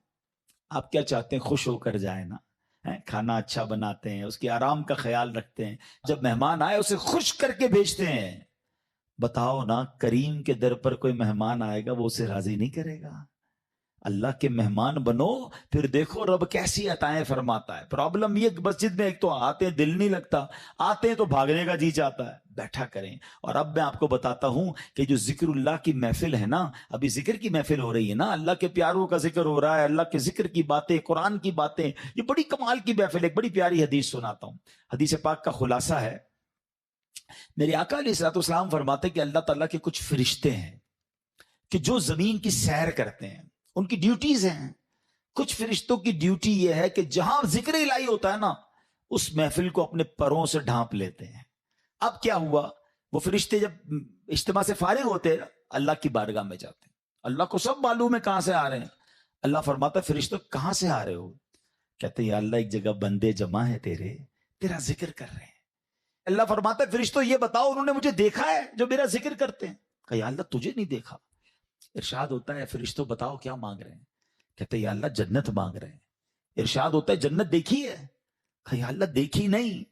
آپ کیا چاہتے ہیں؟ خوش ہو کر جائے نا. کھانا اچھا بناتے ہیں، اس کے آرام کا خیال رکھتے ہیں. جب مہمان آئے اسے خوش کر کے بھیجتے ہیں. بتاؤ نا، کریم کے در پر کوئی مہمان آئے گا وہ اسے راضی نہیں کرے گا؟ اللہ کے مہمان بنو، پھر دیکھو رب کیسی عطائیں فرماتا ہے. پرابلم یہ مسجد میں ایک تو آتے ہیں دل نہیں لگتا، آتے ہیں تو بھاگنے کا جی چاہتا ہے. بیٹھا کریں. اور اب میں آپ کو بتاتا ہوں کہ جو ذکر اللہ کی محفل ہے نا، ابھی ذکر کی محفل ہو رہی ہے نا، اللہ کے پیاروں کا ذکر ہو رہا ہے، اللہ کے ذکر کی باتیں، قرآن کی باتیں، یہ بڑی کمال کی محفل ہے. ایک بڑی پیاری حدیث سناتا ہوں. حدیث پاک کا خلاصہ ہے، میرے آقا علیہ الصلوۃ والسلام فرماتے کہ اللہ تعالیٰ کے کچھ فرشتے ہیں کہ جو زمین کی سیر کرتے ہیں، ان کی ڈیوٹیز ہیں. کچھ فرشتوں کی ڈیوٹی یہ ہے کہ جہاں ذکر الہی ہوتا ہے نا اس محفل کو اپنے پروں سے ڈھانپ لیتے ہیں. اب کیا ہوا، وہ فرشتے جب اجتماع سے فارغ ہوتے ہیں اللہ کی بارگاہ میں جاتے ہیں. اللہ کو سب معلوم ہے کہاں سے آ رہے ہیں. اللہ فرماتا ہے فرشتوں کہاں سے آ رہے ہو؟ کہتے ہیں یا اللہ ایک جگہ بندے جمع ہیں تیرا ذکر کر رہے ہیں. اللہ فرماتا ہے فرشتوں یہ بتاؤ انہوں نے مجھے دیکھا ہے جو میرا ذکر کرتے ہیں؟ کہ یا اللہ تجھے نہیں دیکھا. ارشاد ہوتا ہے فرشتوں بتاؤ کیا مانگ رہے ہیں؟ کہتے ہیں یا اللہ جنت مانگ رہے ہیں. ارشاد ہوتا ہے جنت دیکھی ہے؟ کہ یا اللہ دیکھی نہیں.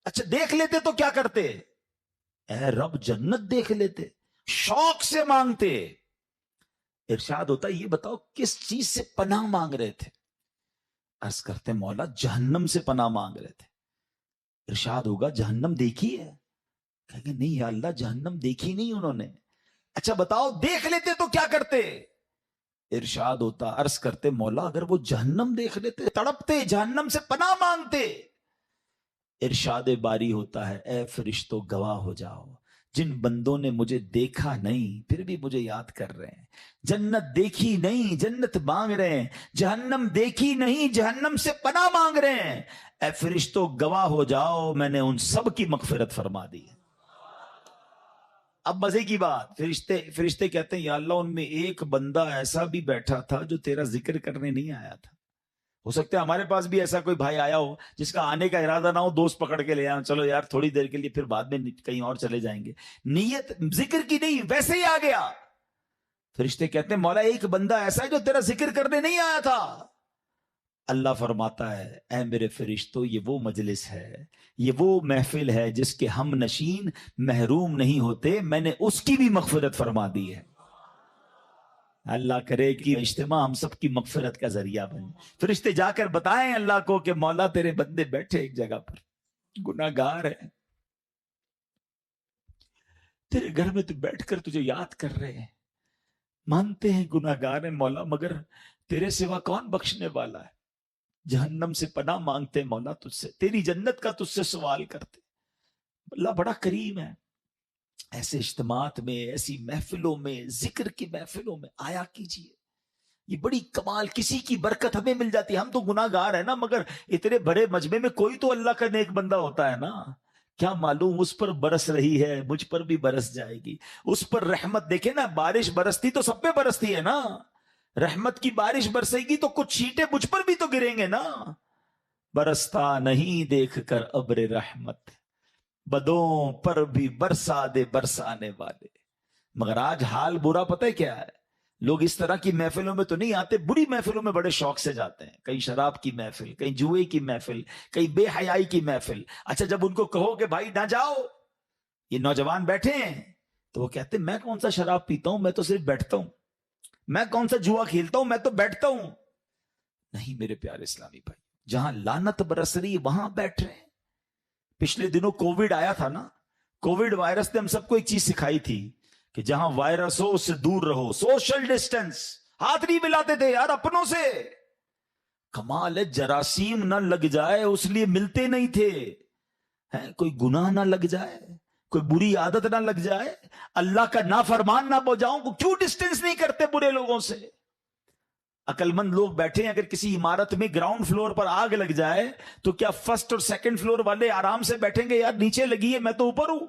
اچھا دیکھ لیتے تو کیا کرتے؟ اے رب جنت دیکھ لیتے، شوق سے مانگتے. ارشاد ہوتا ہے یہ بتاؤ کس چیز سے پناہ مانگ رہے تھے؟ عرض کرتے مولا جہنم سے پناہ مانگ رہے تھے. ارشاد ہوگا جہنم دیکھی ہے؟ کہیں گے نہیں یا اللہ جہنم دیکھی نہیں انہوں نے. اچھا بتاؤ دیکھ لیتے تو کیا کرتے؟ ارشاد ہوتا عرض کرتے مولا اگر وہ جہنم دیکھ لیتے تڑپتے، جہنم سے پناہ مانگتے. ارشاد باری ہوتا ہے اے فرشتوں گواہ ہو جاؤ، جن بندوں نے مجھے دیکھا نہیں پھر بھی مجھے یاد کر رہے ہیں، جنت دیکھی نہیں جنت مانگ رہے ہیں، جہنم دیکھی نہیں جہنم سے پناہ مانگ رہے ہیں، اے فرشتوں گواہ ہو جاؤ میں نے ان سب کی مغفرت فرما دی. اب مزے کی بات، فرشتے کہتے ہیں یا اللہ ان میں ایک بندہ ایسا بھی بیٹھا تھا جو تیرا ذکر کرنے نہیں آیا تھا. ہو سکتا ہے ہمارے پاس بھی ایسا کوئی بھائی آیا ہو جس کا آنے کا ارادہ نہ ہو، دوست پکڑ کے لے آئے چلو یار تھوڑی دیر کے لیے پھر بعد میں کہیں اور چلے جائیں گے، نیت ذکر کی نہیں ویسے ہی آ گیا. فرشتے کہتے ہیں مولا ایک بندہ ایسا ہے جو تیرا ذکر کرنے نہیں آیا تھا. اللہ فرماتا ہے اے میرے فرشتوں یہ وہ مجلس ہے، یہ وہ محفل ہے جس کے ہم نشین محروم نہیں ہوتے، میں نے اس کی بھی مغفرت فرما دی ہے. اللہ کرے کہ اجتماع ہم سب کی مغفرت کا ذریعہ بنے. فرشتے جا کر بتائیں اللہ کو کہ مولا تیرے بندے بیٹھے ایک جگہ پر گناہ گار ہیں, تیرے گھر میں تو بیٹھ کر تجھے یاد کر رہے ہیں, مانتے ہیں گناہ گار ہیں مولا, مگر تیرے سوا کون بخشنے والا ہے, جہنم سے پناہ مانگتے ہیں مولا تجھ سے, تیری جنت کا تجھ سے سوال کرتے. اللہ بڑا کریم ہے. ایسے اجتماعات میں, ایسی محفلوں میں, ذکر کی محفلوں میں آیا کیجئے. یہ بڑی کمال, کسی کی برکت ہمیں مل جاتی ہے. ہم تو گناہ گار ہیں نا, مگر اتنے بڑے مجمع میں کوئی تو اللہ کا نیک بندہ ہوتا ہے نا. کیا معلوم اس پر برس رہی ہے, مجھ پر بھی برس جائے گی. اس پر رحمت, دیکھیں نا, بارش برستی تو سب پہ برستی ہے نا. رحمت کی بارش برسے گی تو کچھ چھینٹے مجھ پر بھی تو گریں گے نا. برستا نہیں دیکھ کر ابر رحمت, بدوں پر بھی برسا دے برسانے والے. مگر آج حال برا پتہ ہے کیا ہے, لوگ اس طرح کی محفلوں میں تو نہیں آتے, بری محفلوں میں بڑے شوق سے جاتے ہیں. کہیں شراب کی محفل, کہیں جوئے کی محفل, کہیں بے حیائی کی محفل. اچھا جب ان کو کہو کہ بھائی نہ جاؤ, یہ نوجوان بیٹھے ہیں, تو وہ کہتے ہیں میں کون سا شراب پیتا ہوں, میں تو صرف بیٹھتا ہوں. میں کون سا جوا کھیلتا ہوں, میں تو بیٹھتا ہوں. نہیں میرے پیارے اسلامی بھائی, جہاں لعنت برس رہی وہاں بیٹھ رہے ہیں. پچھلے دنوں کووڈ آیا تھا نا, کووڈ وائرس نے ہم سب کو ایک چیز سکھائی تھی کہ جہاں وائرس ہو اس سے دور رہو, سوشل ڈسٹینس. ہاتھ نہیں ملاتے تھے یار اپنوں سے. کمال ہے, جراثیم نہ لگ جائے اس لیے ملتے نہیں تھے. کوئی گناہ نہ لگ جائے, کوئی بری عادت نہ لگ جائے, اللہ کا نافرمان نہ ہو جاؤں, کیوں ڈسٹینس نہیں کرتے برے لوگوں سے. عقل مند لوگ بیٹھے ہیں, اگر کسی عمارت میں گراؤنڈ فلور پر آگ لگ جائے تو کیا فرسٹ اور سیکنڈ فلور والے آرام سے بیٹھیں گے یار نیچے لگی ہے میں تو اوپر ہوں؟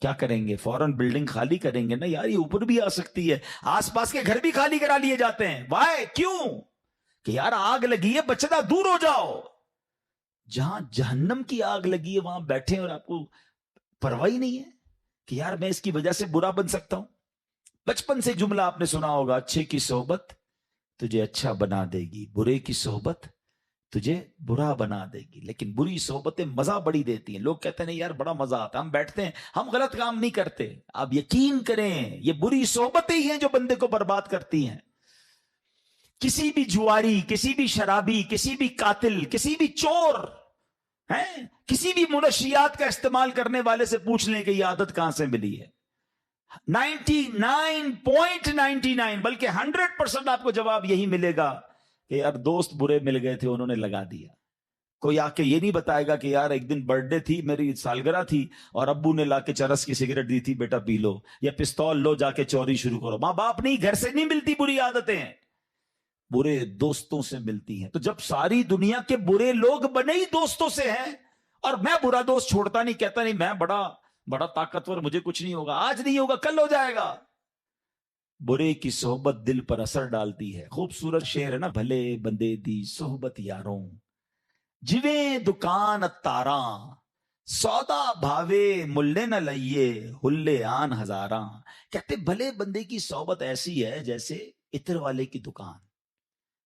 کیا کریں گے, فوراً بلڈنگ خالی کریں گے نا یار, یہ اوپر بھی آ سکتی ہے. آس پاس کے گھر بھی خالی کرا لیے جاتے ہیں. وائے, کیوں؟ کہ یار آگ لگی ہے, بچنا دور ہو جاؤ. جہاں جہنم کی آگ لگی ہے وہاں بیٹھے اور آپ کو پرواہ ہی نہیں ہے کہ یار میں اس کی وجہ سے برا بن سکتا ہوں. بچپن سے جملہ آپ نے سنا ہوگا, اچھے کی صحبت تجھے اچھا بنا دے گی, برے کی صحبت تجھے برا بنا دے گی. لیکن بری صحبتیں مزہ بڑی دیتی ہیں. لوگ کہتے ہیں نہیں یار بڑا مزہ آتا ہے, ہم بیٹھتے ہیں, ہم غلط کام نہیں کرتے. آپ یقین کریں یہ بری صحبتیں ہی ہیں جو بندے کو برباد کرتی ہیں. کسی بھی جواری, کسی بھی شرابی, کسی بھی قاتل, کسی بھی چور, کسی بھی منشیات کا استعمال کرنے والے سے پوچھ لیں کہ یہ عادت کہاں سے ملی ہے. 99.99 بلکہ 100% آپ کو جواب یہی ملے گا کہ یار دوست برے مل گئے تھے, انہوں نے لگا دیا. کوئی آ کے یہ نہیں بتائے گا کہ یار ایک دن برتھ ڈے تھی, میری سالگرہ تھی اور ابو نے لا کے چرس کی سگریٹ دی تھی, بیٹا پی لو, یا پستول لو جا کے چوری شروع کرو. ماں باپ نہیں, گھر سے نہیں ملتی بری عادتیں, برے دوستوں سے ملتی ہیں. تو جب ساری دنیا کے برے لوگ بنے ہی دوستوں سے ہیں, اور میں برا دوست چھوڑتا نہیں, کہتا نہیں میں بڑا طاقتور, مجھے کچھ نہیں ہوگا, آج نہیں ہوگا کل ہو جائے گا. برے کی صحبت دل پر اثر ڈالتی ہے. خوبصورت شعر ہے نا, بھلے بندے دی صحبت یاروں, جویں دکان اتاراں, سودا بھاوے ملے نہ لئیے, ہلے آن ہزاراں. کہتے بھلے بندے کی صحبت ایسی ہے جیسے عطر والے کی دکان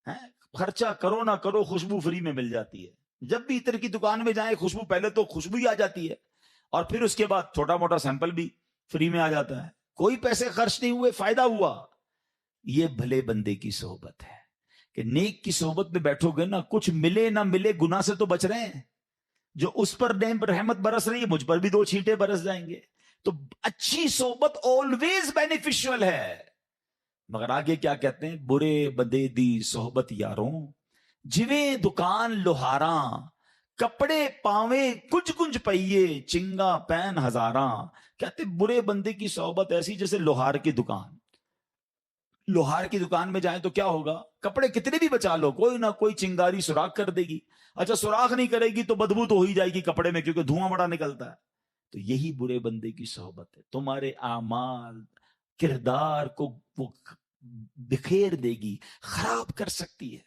ہے, خرچہ کرو نہ کرو خوشبو فری میں مل جاتی ہے. جب بھی عطر کی دکان میں جائیں خوشبو, پہلے تو خوشبو ہی آ جاتی ہے, اور پھر اس کے بعد چھوٹا موٹا سیمپل بھی فری میں آ جاتا ہے. کوئی پیسے خرچ نہیں ہوئے, فائدہ ہوا. یہ بھلے بندے کی صحبت ہے کہ نیک کی صحبت میں بیٹھو گے نا, کچھ ملے نہ ملے گناہ سے تو بچ رہے ہیں. جو اس پر رحمت برس رہی ہے مجھ پر بھی 2 چھینٹے برس جائیں گے. تو اچھی صحبت آلویز بینیفیشل ہے. مگر آگے کیا کہتے ہیں, برے بندے دی صحبت یاروں, جویں دکان لوہاراں, کپڑے پاویں کچھ کنج پئیے, چنگا پین ہزاراں. کہتے برے بندے کی صحبت ایسی جیسے لوہار کی دکان. لوہار کی دکان میں جائیں تو کیا ہوگا, کپڑے کتنے بھی بچا لو, کوئی نہ کوئی چنگاری سوراخ کر دے گی. اچھا سوراخ نہیں کرے گی تو بدبو تو ہو ہی جائے گی کپڑے میں, کیونکہ دھواں بڑا نکلتا ہے. تو یہی برے بندے کی صحبت ہے, تمہارے اعمال کردار کو وہ بکھیر دے گی, خراب کر سکتی ہے.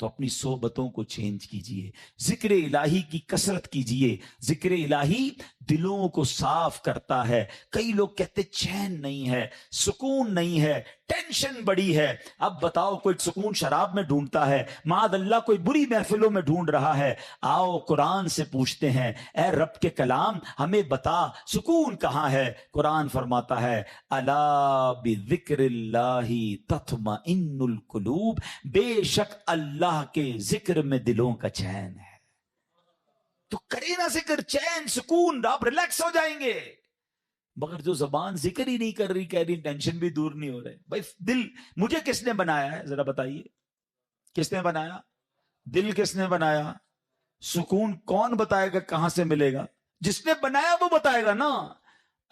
تو اپنی صحبتوں کو چینج کیجئے, ذکر الہی کی کثرت کیجئے. ذکر الہی دلوں کو صاف کرتا ہے. کئی لوگ کہتے چین نہیں ہے, سکون نہیں ہے, ٹینشن بڑی ہے. اب بتاؤ کوئی سکون شراب میں ڈھونڈتا ہے, معاذ اللہ کوئی بری محفلوں میں ڈھونڈ رہا ہے. آؤ قرآن سے پوچھتے ہیں, اے رب کے کلام ہمیں بتا سکون کہاں ہے. قرآن فرماتا ہے الا بذکر اللہ تطمئن القلوب, بے شک اللہ کے ذکر میں دلوں کا چین ہے. تو کرے نا ذکر, چین سکون, آپ ریلیکس ہو جائیں گے. مگر جو زبان ذکر ہی نہیں کر رہی, کہہ رہی ٹینشن بھی دور نہیں ہو رہے. بھائی دل مجھے کس نے بنایا ہے ذرا بتائیے, کس نے بنایا؟ دل کس نے بنایا؟ سکون کون بتائے گا کہاں سے ملے گا؟ جس نے بنایا وہ بتائے گا نا.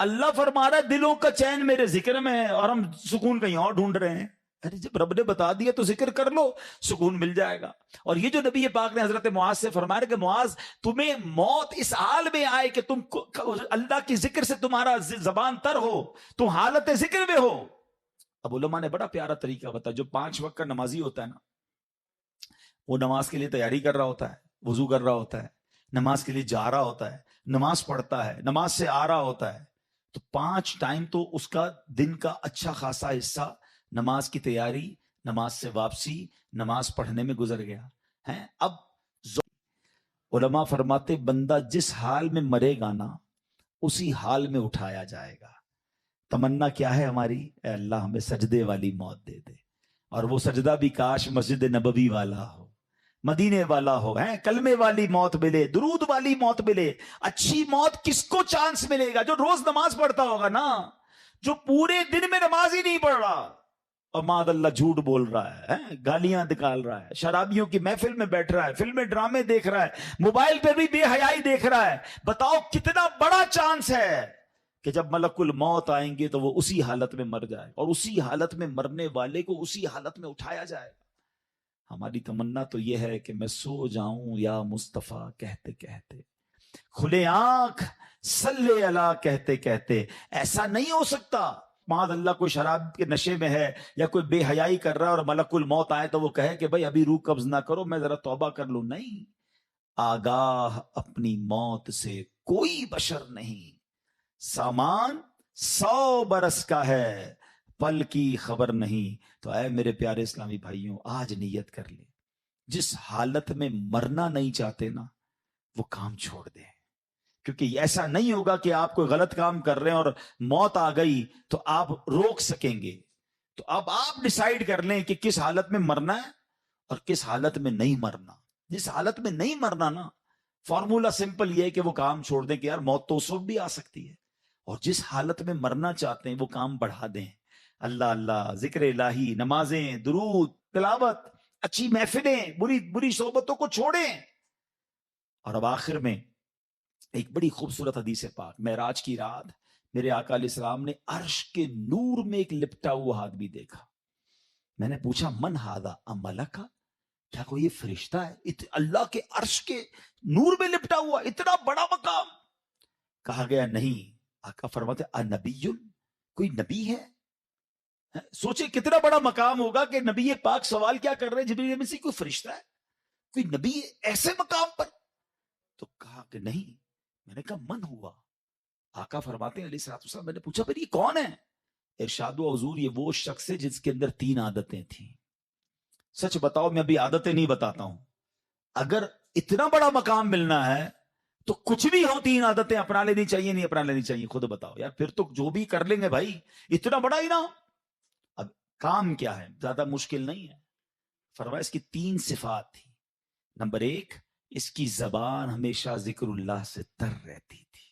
اللہ فرما رہا ہے دلوں کا چین میرے ذکر میں ہے, اور ہم سکون کہیں اور ڈھونڈ رہے ہیں. ارے جب رب نے بتا دیا تو ذکر کر لو, سکون مل جائے گا. اور یہ جو نبی پاک نے حضرت معاذ سے فرمایا کہ معاذ تمہیں موت اس حال میں آئے کہ تم اللہ کی ذکر سے تمہارا زبان تر ہو, تم حالت ذکر میں ہو. اب علماء نے بڑا پیارا طریقہ بتایا. جو 5 وقت کا نمازی ہوتا ہے نا, وہ نماز کے لیے تیاری کر رہا ہوتا ہے, وضو کر رہا ہوتا ہے, نماز کے لیے جا رہا ہوتا ہے, نماز پڑھتا ہے, نماز سے آ رہا ہوتا ہے. تو 5 ٹائم تو اس کا دن کا اچھا خاصا حصہ نماز کی تیاری, نماز سے واپسی, نماز پڑھنے میں گزر گیا ہے. اب علماء فرماتے بندہ جس حال میں مرے گا نا اسی حال میں اٹھایا جائے گا. تمنا کیا ہے ہماری؟ اے اللہ ہمیں سجدے والی موت دے دے, اور وہ سجدہ بھی کاش مسجد نبوی والا ہو, مدینے والا ہو, ہے کلمے والی موت ملے, درود والی موت ملے. اچھی موت کس کو چانس ملے گا؟ جو روز نماز پڑھتا ہوگا نا, جو پورے دن میں نماز ہی نہیں پڑھ رہا اور معاذ اللہ جھوٹ بول رہا ہے, گالیاں نکال رہا ہے, شرابیوں کی محفل میں بیٹھ رہا ہے, فلمیں ڈرامے دیکھ رہا ہے, موبائل پہ بھی بے حیائی دیکھ رہا ہے. بتاؤ کتنا بڑا چانس ہے کہ جب ملک الموت آئیں گے تو وہ اسی حالت میں مر جائے, اور اسی حالت میں مرنے والے کو اسی حالت میں اٹھایا جائے. ہماری تمنا تو یہ ہے کہ میں سو جاؤں یا مصطفیٰ کہتے کہتے, کھلے آنکھ صلی اللہ کہتے کہتے. ایسا نہیں ہو سکتا معاذ اللہ کوئی شراب کے نشے میں ہے یا کوئی بے حیائی کر رہا ہے اور ملک الموت آئے تو وہ کہے کہ بھائی ابھی روح قبض نہ کرو, میں ذرا توبہ کر لوں. نہیں, آگاہ اپنی موت سے کوئی بشر نہیں. سامان 100 برس کا ہے, پل کی خبر نہیں. تو اے میرے پیارے اسلامی بھائیوں, آج نیت کر لیں, جس حالت میں مرنا نہیں چاہتے نا وہ کام چھوڑ دیں. کیونکہ ایسا نہیں ہوگا کہ آپ کوئی غلط کام کر رہے ہیں اور موت آ گئی تو آپ روک سکیں گے. تو اب آپ ڈیسائیڈ کر لیں کہ کس حالت میں مرنا ہے اور کس حالت میں نہیں مرنا. جس حالت میں نہیں مرنا نا, فارمولا سمپل یہ ہے کہ وہ کام چھوڑ دیں کہ یار موت تو اس وقت بھی آ سکتی ہے. اور جس حالت میں مرنا چاہتے ہیں وہ کام بڑھا دیں. اللہ اللہ, ذکر الہی, نمازیں, درود, تلاوت, اچھی محفلیں, بری صحبتوں کو چھوڑیں. اور اب آخر میں ایک بڑی خوبصورت حدیث پاک, معراج کی رات میرے آقا علیہ السلام نے عرش کے نور میں ایک لپٹا ہوا آدمی دیکھا. میں نے پوچھا من ہاذا املکا, کیا کوئی یہ فرشتہ ہے؟ اللہ کے عرش کے نور میں لپٹا ہوا, اتنا بڑا مقام. کہا گیا نہیں. آقا فرماتے انبی, کوئی نبی ہے؟ سوچے کتنا بڑا مقام ہوگا کہ نبی پاک سوال کیا کر رہے ہیں جبریل امین سے, کوئی فرشتہ ہے, کوئی نبی ہے ایسے مقام پر؟ تو کہا کہ نہیں. میں نے کہا من ہوا؟ آقا فرماتے ہیں علیہ الصلوۃ والسلام, میں نے پوچھا پھر یہ کون ہے؟ ارشاد و حضور یہ وہ شخص ہے جس کے اندر 3 عادتیں تھیں. سچ بتاؤ, میں ابھی عادتیں نہیں بتاتا ہوں, اگر اتنا بڑا مقام ملنا ہے تو کچھ بھی ہو 3 عادتیں اپنا لینی چاہیے, نہیں اپنا لینی چاہیے؟ خود بتاؤ یار, پھر تو جو بھی کر لیں گے بھائی, اتنا بڑا ہی نا. اب کام کیا ہے, زیادہ مشکل نہیں ہے. فرمایا اس کی 3 صفات تھی. نمبر 1, اس کی زبان ہمیشہ ذکر اللہ سے تر رہتی تھی.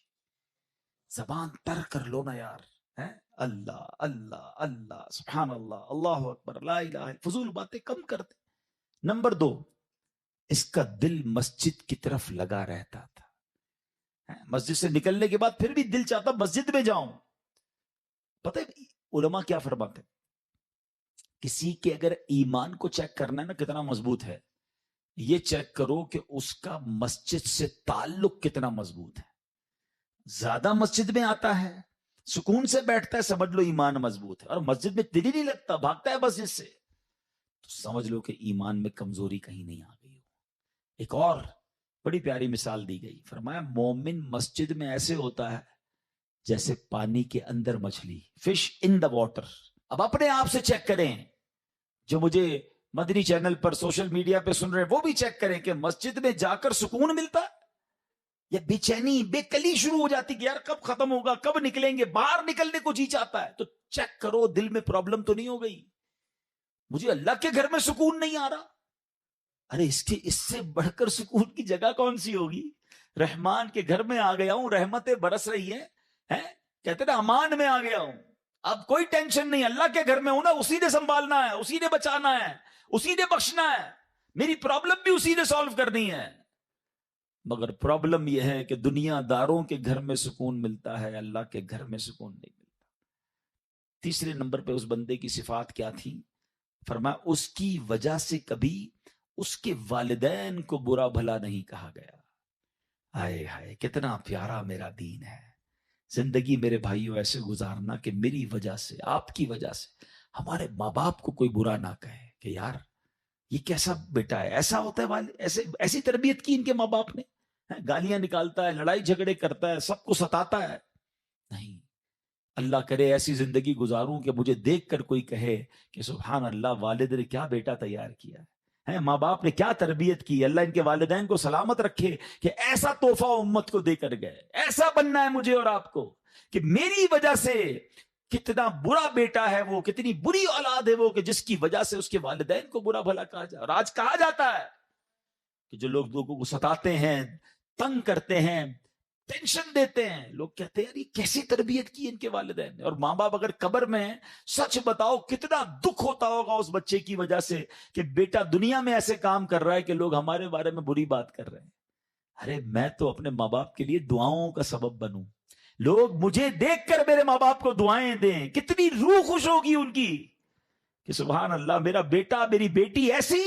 زبان تر کر لو نا یار, ہے اللہ اللہ اللہ, سبحان اللہ, اللہ اکبر, لا الہ, فضول باتیں کم کرتے. نمبر 2, اس کا دل مسجد کی طرف لگا رہتا تھا. مسجد سے نکلنے کے بعد پھر بھی دل چاہتا مسجد میں جاؤں. پتہ ہے علماء کیا فرماتے, کسی کے اگر ایمان کو چیک کرنا ہے نا کتنا مضبوط ہے, یہ چیک کرو کہ اس کا مسجد سے تعلق کتنا مضبوط ہے. زیادہ مسجد میں آتا ہے, سکون سے بیٹھتا ہے, سمجھ لو ایمان مضبوط ہے. اور مسجد میں دل ہی نہیں لگتا, بھاگتا ہے مسجد سے, تو سمجھ لو کہ ایمان میں کمزوری کہیں نہیں آ گئی. ایک اور بڑی پیاری مثال دی گئی, فرمایا مومن مسجد میں ایسے ہوتا ہے جیسے پانی کے اندر مچھلی, فش ان دا واٹر. اب اپنے آپ سے چیک کریں، جو مجھے مدنی چینل پر سوشل میڈیا پہ سن رہے ہیں وہ بھی چیک کریں کہ مسجد میں جا کر سکون ملتا ہے یا بے چینی بے کلی شروع ہو جاتی کہ یار کب ختم ہوگا، کب نکلیں گے، باہر نکلنے کو جی چاہتا ہے. تو چیک کرو دل میں پرابلم تو نہیں ہو گئی، مجھے اللہ کے گھر میں سکون نہیں آ رہا. ارے اس سے بڑھ کر سکون کی جگہ کون سی ہوگی؟ رحمان کے گھر میں آ گیا ہوں، رحمتیں برس رہی ہیں، کہتے نا امان میں آ گیا ہوں، اب کوئی ٹینشن نہیں، اللہ کے گھر میں ہوں نا، اسی نے سنبھالنا ہے، اسی نے بچانا ہے، اسی نے بخشنا ہے، میری پرابلم بھی اسی نے سالو کرنی ہے. مگر پرابلم یہ ہے کہ دنیا داروں کے گھر میں سکون ملتا ہے، اللہ کے گھر میں سکون نہیں ملتا. تیسرے نمبر پہ اس بندے کی صفات کیا تھی؟ فرمایا اس کی وجہ سے کبھی اس کے والدین کو برا بھلا نہیں کہا گیا. ہائے ہائے کتنا پیارا میرا دین ہے. زندگی میرے بھائیوں ایسے گزارنا کہ میری وجہ سے، آپ کی وجہ سے ہمارے ماں باپ کو کوئی برا نہ کہے کہ یار یہ کیسا بیٹا ہے، ایسا ہوتا ہے، ایسی تربیت کی ان کے ماں باپ نے، گالیاں نکالتا ہے، لڑائی جھگڑے کرتا ہے، سب کو ستاتا ہے. نہیں، اللہ کرے ایسی زندگی گزاروں کہ مجھے دیکھ کر کوئی کہے کہ سبحان اللہ، والد نے کیا بیٹا تیار کیا ہے، ماں باپ نے کیا تربیت کی. اللہ ان کے والدین کو سلامت رکھے کہ ایسا تحفہ امت کو دے کر گئے. ایسا بننا ہے مجھے اور آپ کو کہ میری وجہ سے کتنا برا بیٹا ہے وہ، کتنی بری اولاد ہے وہ کہ جس کی وجہ سے اس کے والدین کو برا بھلا کہا جائے. اور آج کہا جاتا ہے کہ جو لوگ لوگوں کو ستاتے ہیں، تنگ کرتے ہیں، ٹینشن دیتے ہیں، لوگ کہتے ہیں یار یہ کیسی تربیت کی ان کے والدین نے. اور ماں باپ اگر قبر میں ہیں، سچ بتاؤ کتنا دکھ ہوتا ہوگا اس بچے کی وجہ سے کہ بیٹا دنیا میں ایسے کام کر رہا ہے کہ لوگ ہمارے بارے میں بری بات کر رہے ہیں. ارے میں تو اپنے ماں باپ کے لیے دعاؤں کا سبب بنوں، لوگ مجھے دیکھ کر میرے ماں باپ کو دعائیں دیں، کتنی روح خوش ہوگی ان کی کہ سبحان اللہ میرا بیٹا میری بیٹی ایسی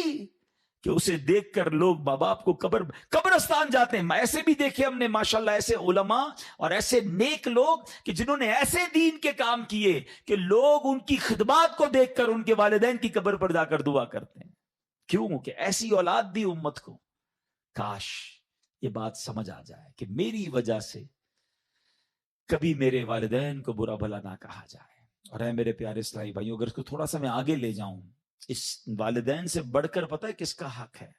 کہ اسے دیکھ کر لوگ ماں باپ کو قبرستان جاتے ہیں. ایسے بھی دیکھے ہم نے ماشاءاللہ ایسے علماء اور ایسے نیک لوگ کہ جنہوں نے ایسے دین کے کام کیے کہ لوگ ان کی خدمات کو دیکھ کر ان کے والدین کی قبر پر جا کر دعا کرتے ہیں. کیوں کہ ایسی اولاد دی امت کو. کاش یہ بات سمجھ آ جائے کہ میری وجہ سے کبھی میرے والدین کو برا بھلا نہ کہا جائے. اور اے میرے پیارے اسلامی بھائیوں، اگر اس کو تھوڑا سا میں آگے لے جاؤں، اس والدین سے بڑھ کر پتہ ہے کس کا حق ہے؟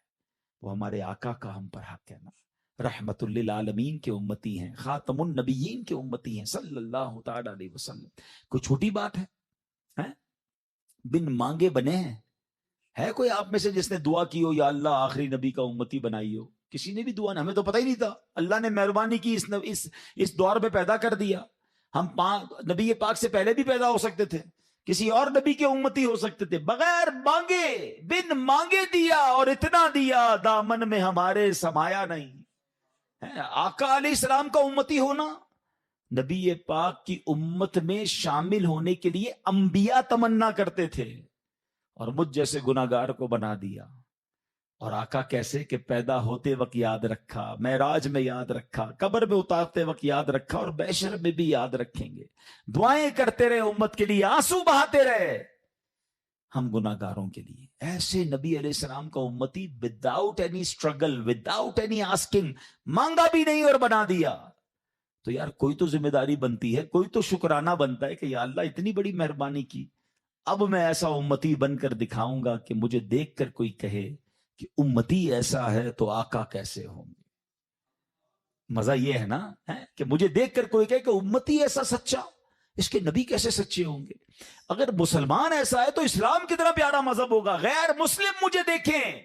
وہ ہمارے آقا کا ہم پر حق ہے نا. رحمت للعالمین کے امتی ہیں، خاتم النبیین کے امتی ہیں صلی اللہ تعالی علیہ وسلم. کوئی چھوٹی بات ہے؟ بن مانگے بنے ہیں. ہے کوئی آپ میں سے جس نے دعا کی ہو یا اللہ آخری نبی کا امتی بنائی ہو؟ کسی نے بھی دعا نہیں، ہمیں تو پتہ ہی نہیں تھا. اللہ نے مہربانی کی اس دور میں پیدا کر دیا. ہم نبی پاک سے پہلے بھی پیدا ہو سکتے تھے، کسی اور نبی کے امتی ہو سکتے تھے. بغیر مانگے بن مانگے دیا، اور اتنا دیا دامن میں ہمارے سمایا نہیں. آقا علیہ السلام کا امتی ہونا، نبی پاک کی امت میں شامل ہونے کے لیے انبیاء تمنا کرتے تھے، اور مجھ جیسے گناہگار کو بنا دیا. اور آقا کیسے کہ پیدا ہوتے وقت یاد رکھا، معراج میں یاد رکھا، قبر میں اتارتے وقت یاد رکھا، اور بیشر میں بھی یاد رکھیں گے. دعائیں کرتے رہے امت کے لیے، آنسو بہاتے رہے ہم گناہگاروں کے لیے. ایسے نبی علیہ السلام کا امتی without any struggle, without any asking, مانگا بھی نہیں اور بنا دیا. تو یار کوئی تو ذمہ داری بنتی ہے، کوئی تو شکرانہ بنتا ہے کہ یا اللہ اتنی بڑی مہربانی کی، اب میں ایسا امتی بن کر دکھاؤں گا کہ مجھے دیکھ کر کوئی کہے کہ امتی ایسا ہے تو آقا کیسے ہوں گے. مزہ یہ ہے نا کہ مجھے دیکھ کر کوئی کہے کہ امتی ایسا سچا، اس کے نبی کیسے سچے ہوں گے. اگر مسلمان ایسا ہے تو اسلام کتنا پیارا مذہب ہوگا. غیر مسلم مجھے دیکھیں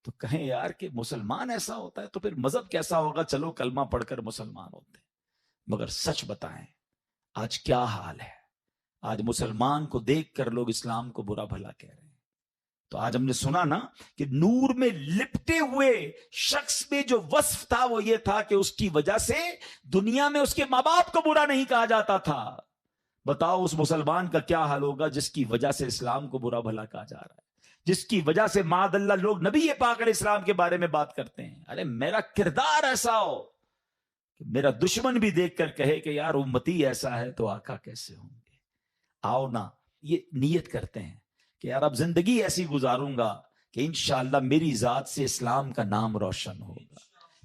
تو کہیں یار کہ مسلمان ایسا ہوتا ہے تو پھر مذہب کیسا ہوگا. چلو کلمہ پڑھ کر مسلمان ہوتے ہیں، مگر سچ بتائیں آج کیا حال ہے. آج مسلمان کو دیکھ کر لوگ اسلام کو برا بھلا کہہ رہے ہیں. تو آج ہم نے سنا نا کہ نور میں لپٹے ہوئے شخص میں جو وصف تھا وہ یہ تھا کہ اس کی وجہ سے دنیا میں اس کے ماں باپ کو برا نہیں کہا جاتا تھا. بتاؤ اس مسلمان کا کیا حال ہوگا جس کی وجہ سے اسلام کو برا بھلا کہا جا رہا ہے، جس کی وجہ سے معاذ اللہ لوگ نبی پاک علیہ السلام کے بارے میں بات کرتے ہیں. ارے میرا کردار ایسا ہو کہ میرا دشمن بھی دیکھ کر کہے کہ یار امتی ایسا ہے تو آقا کیسے ہوں گے. آؤ نا یہ نیت کرتے ہیں کہ یار اب زندگی ایسی گزاروں گا کہ انشاءاللہ میری ذات سے اسلام کا نام روشن ہوگا،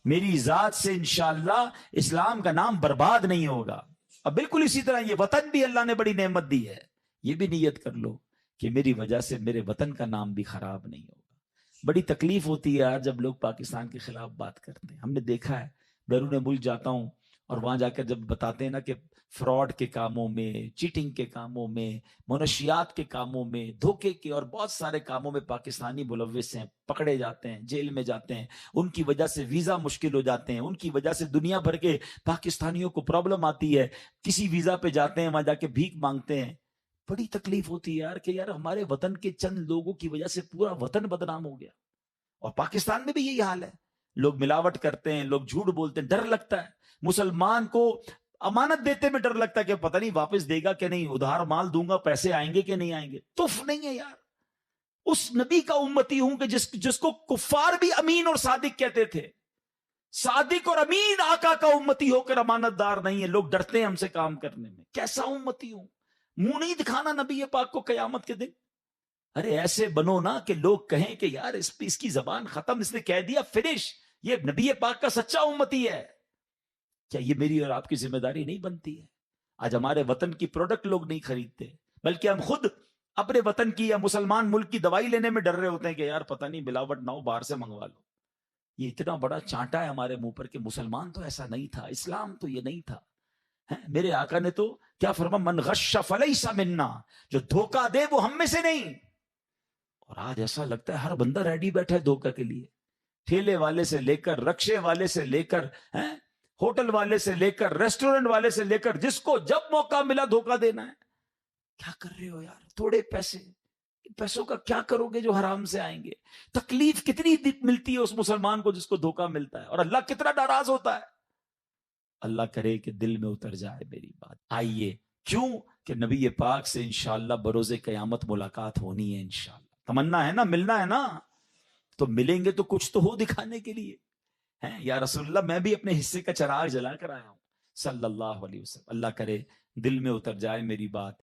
میری ذات سے انشاءاللہ اسلام کا نام برباد نہیں ہوگا. اب بالکل اسی طرح یہ وطن بھی اللہ نے بڑی نعمت دی ہے. یہ بھی نیت کر لو کہ میری وجہ سے میرے وطن کا نام بھی خراب نہیں ہوگا. بڑی تکلیف ہوتی ہے یار جب لوگ پاکستان کے خلاف بات کرتے ہیں. ہم نے دیکھا ہے، بیرون ملک جاتا ہوں اور وہاں جا کر جب بتاتے ہیں نا کہ فراڈ کے کاموں میں، چیٹنگ کے کاموں میں، منشیات کے کاموں میں، دھوکے کے اور بہت سارے کاموں میں پاکستانی ملوث ہیں، پکڑے جاتے ہیں، جیل میں جاتے ہیں، ان کی وجہ سے ویزا مشکل ہو جاتے ہیں، ان کی وجہ سے دنیا بھر کے پاکستانیوں کو پرابلم آتی ہے، کسی ویزا پہ جاتے ہیں وہاں جا کے بھیک مانگتے ہیں. بڑی تکلیف ہوتی ہے یار کہ یار ہمارے وطن کے چند لوگوں کی وجہ سے پورا وطن بدنام ہو گیا. اور پاکستان میں بھی یہی حال ہے، لوگ ملاوٹ کرتے ہیں، لوگ جھوٹ بولتے ہیں، ڈر لگتا ہے. مسلمان کو امانت دیتے میں ڈر لگتا ہے کہ پتہ نہیں واپس دے گا کہ نہیں، ادھار مال دوں گا پیسے آئیں گے کہ نہیں آئیں گے. تف نہیں ہے یار. اس نبی کا امتی ہوں کہ جس کو کفار بھی امین اور صادق کہتے تھے. صادق اور امین آقا کا امتی ہو کر امانت دار نہیں ہے. لوگ ڈرتے ہیں ہم سے کام کرنے میں. کیسا امتی ہوں؟ منہ نہیں دکھانا نبی پاک کو قیامت کے دن. ارے ایسے بنو نا کہ لوگ کہیں کہ یار اس کی زبان ختم، اس نے کہہ دیا فنش، یہ نبی پاک کا سچا امتی ہے. کیا یہ میری اور آپ کی ذمہ داری نہیں بنتی ہے؟ آج ہمارے وطن کی پروڈکٹ لوگ نہیں خریدتے، بلکہ ہم خود اپنے وطن کی یا مسلمان ملک کی دوائی لینے میں ڈر رہے ہوتے ہیں کہ یار پتہ نہیں ملاوٹ نہ ہو، باہر سے منگوا لو. یہ اتنا بڑا چانٹا ہے ہمارے منہ پر کہ مسلمان تو ایسا نہیں تھا، اسلام تو یہ نہیں تھا. میرے آقا نے تو کیا فرما، من غش فلیس منا، جو دھوکہ دے وہ ہم میں سے نہیں. اور آج ایسا لگتا ہے ہر بندہ ریڈی بیٹھا ہے دھوکہ کے لیے. ٹھیلے والے سے لے کر، رکشے والے سے لے کر، ہوٹل والے سے لے کر، ریسٹورنٹ والے سے لے کر، جس کو جب موقع ملا دھوکہ دینا ہے. کیا کر رہے ہو یار؟ تھوڑے پیسوں کا کیا کرو گے جو حرام سے آئیں گے؟ تکلیف کتنی ملتی ہے اس مسلمان کو جس کو دھوکہ ملتا ہے، اور اللہ کتنا ناراض ہوتا ہے. اللہ کرے کہ دل میں اتر جائے میری بات. آئیے، کیوں کہ نبی پاک سے انشاءاللہ بروز قیامت ملاقات ہونی ہے. انشاءاللہ تمنا ہے نا، ملنا ہے نا، تو ملیں گے تو کچھ تو ہو دکھانے کے لیے. یا رسول اللہ میں بھی اپنے حصے کا چراغ جلا کر آیا ہوں صلی اللہ علیہ وسلم. اللہ کرے دل میں اتر جائے میری بات.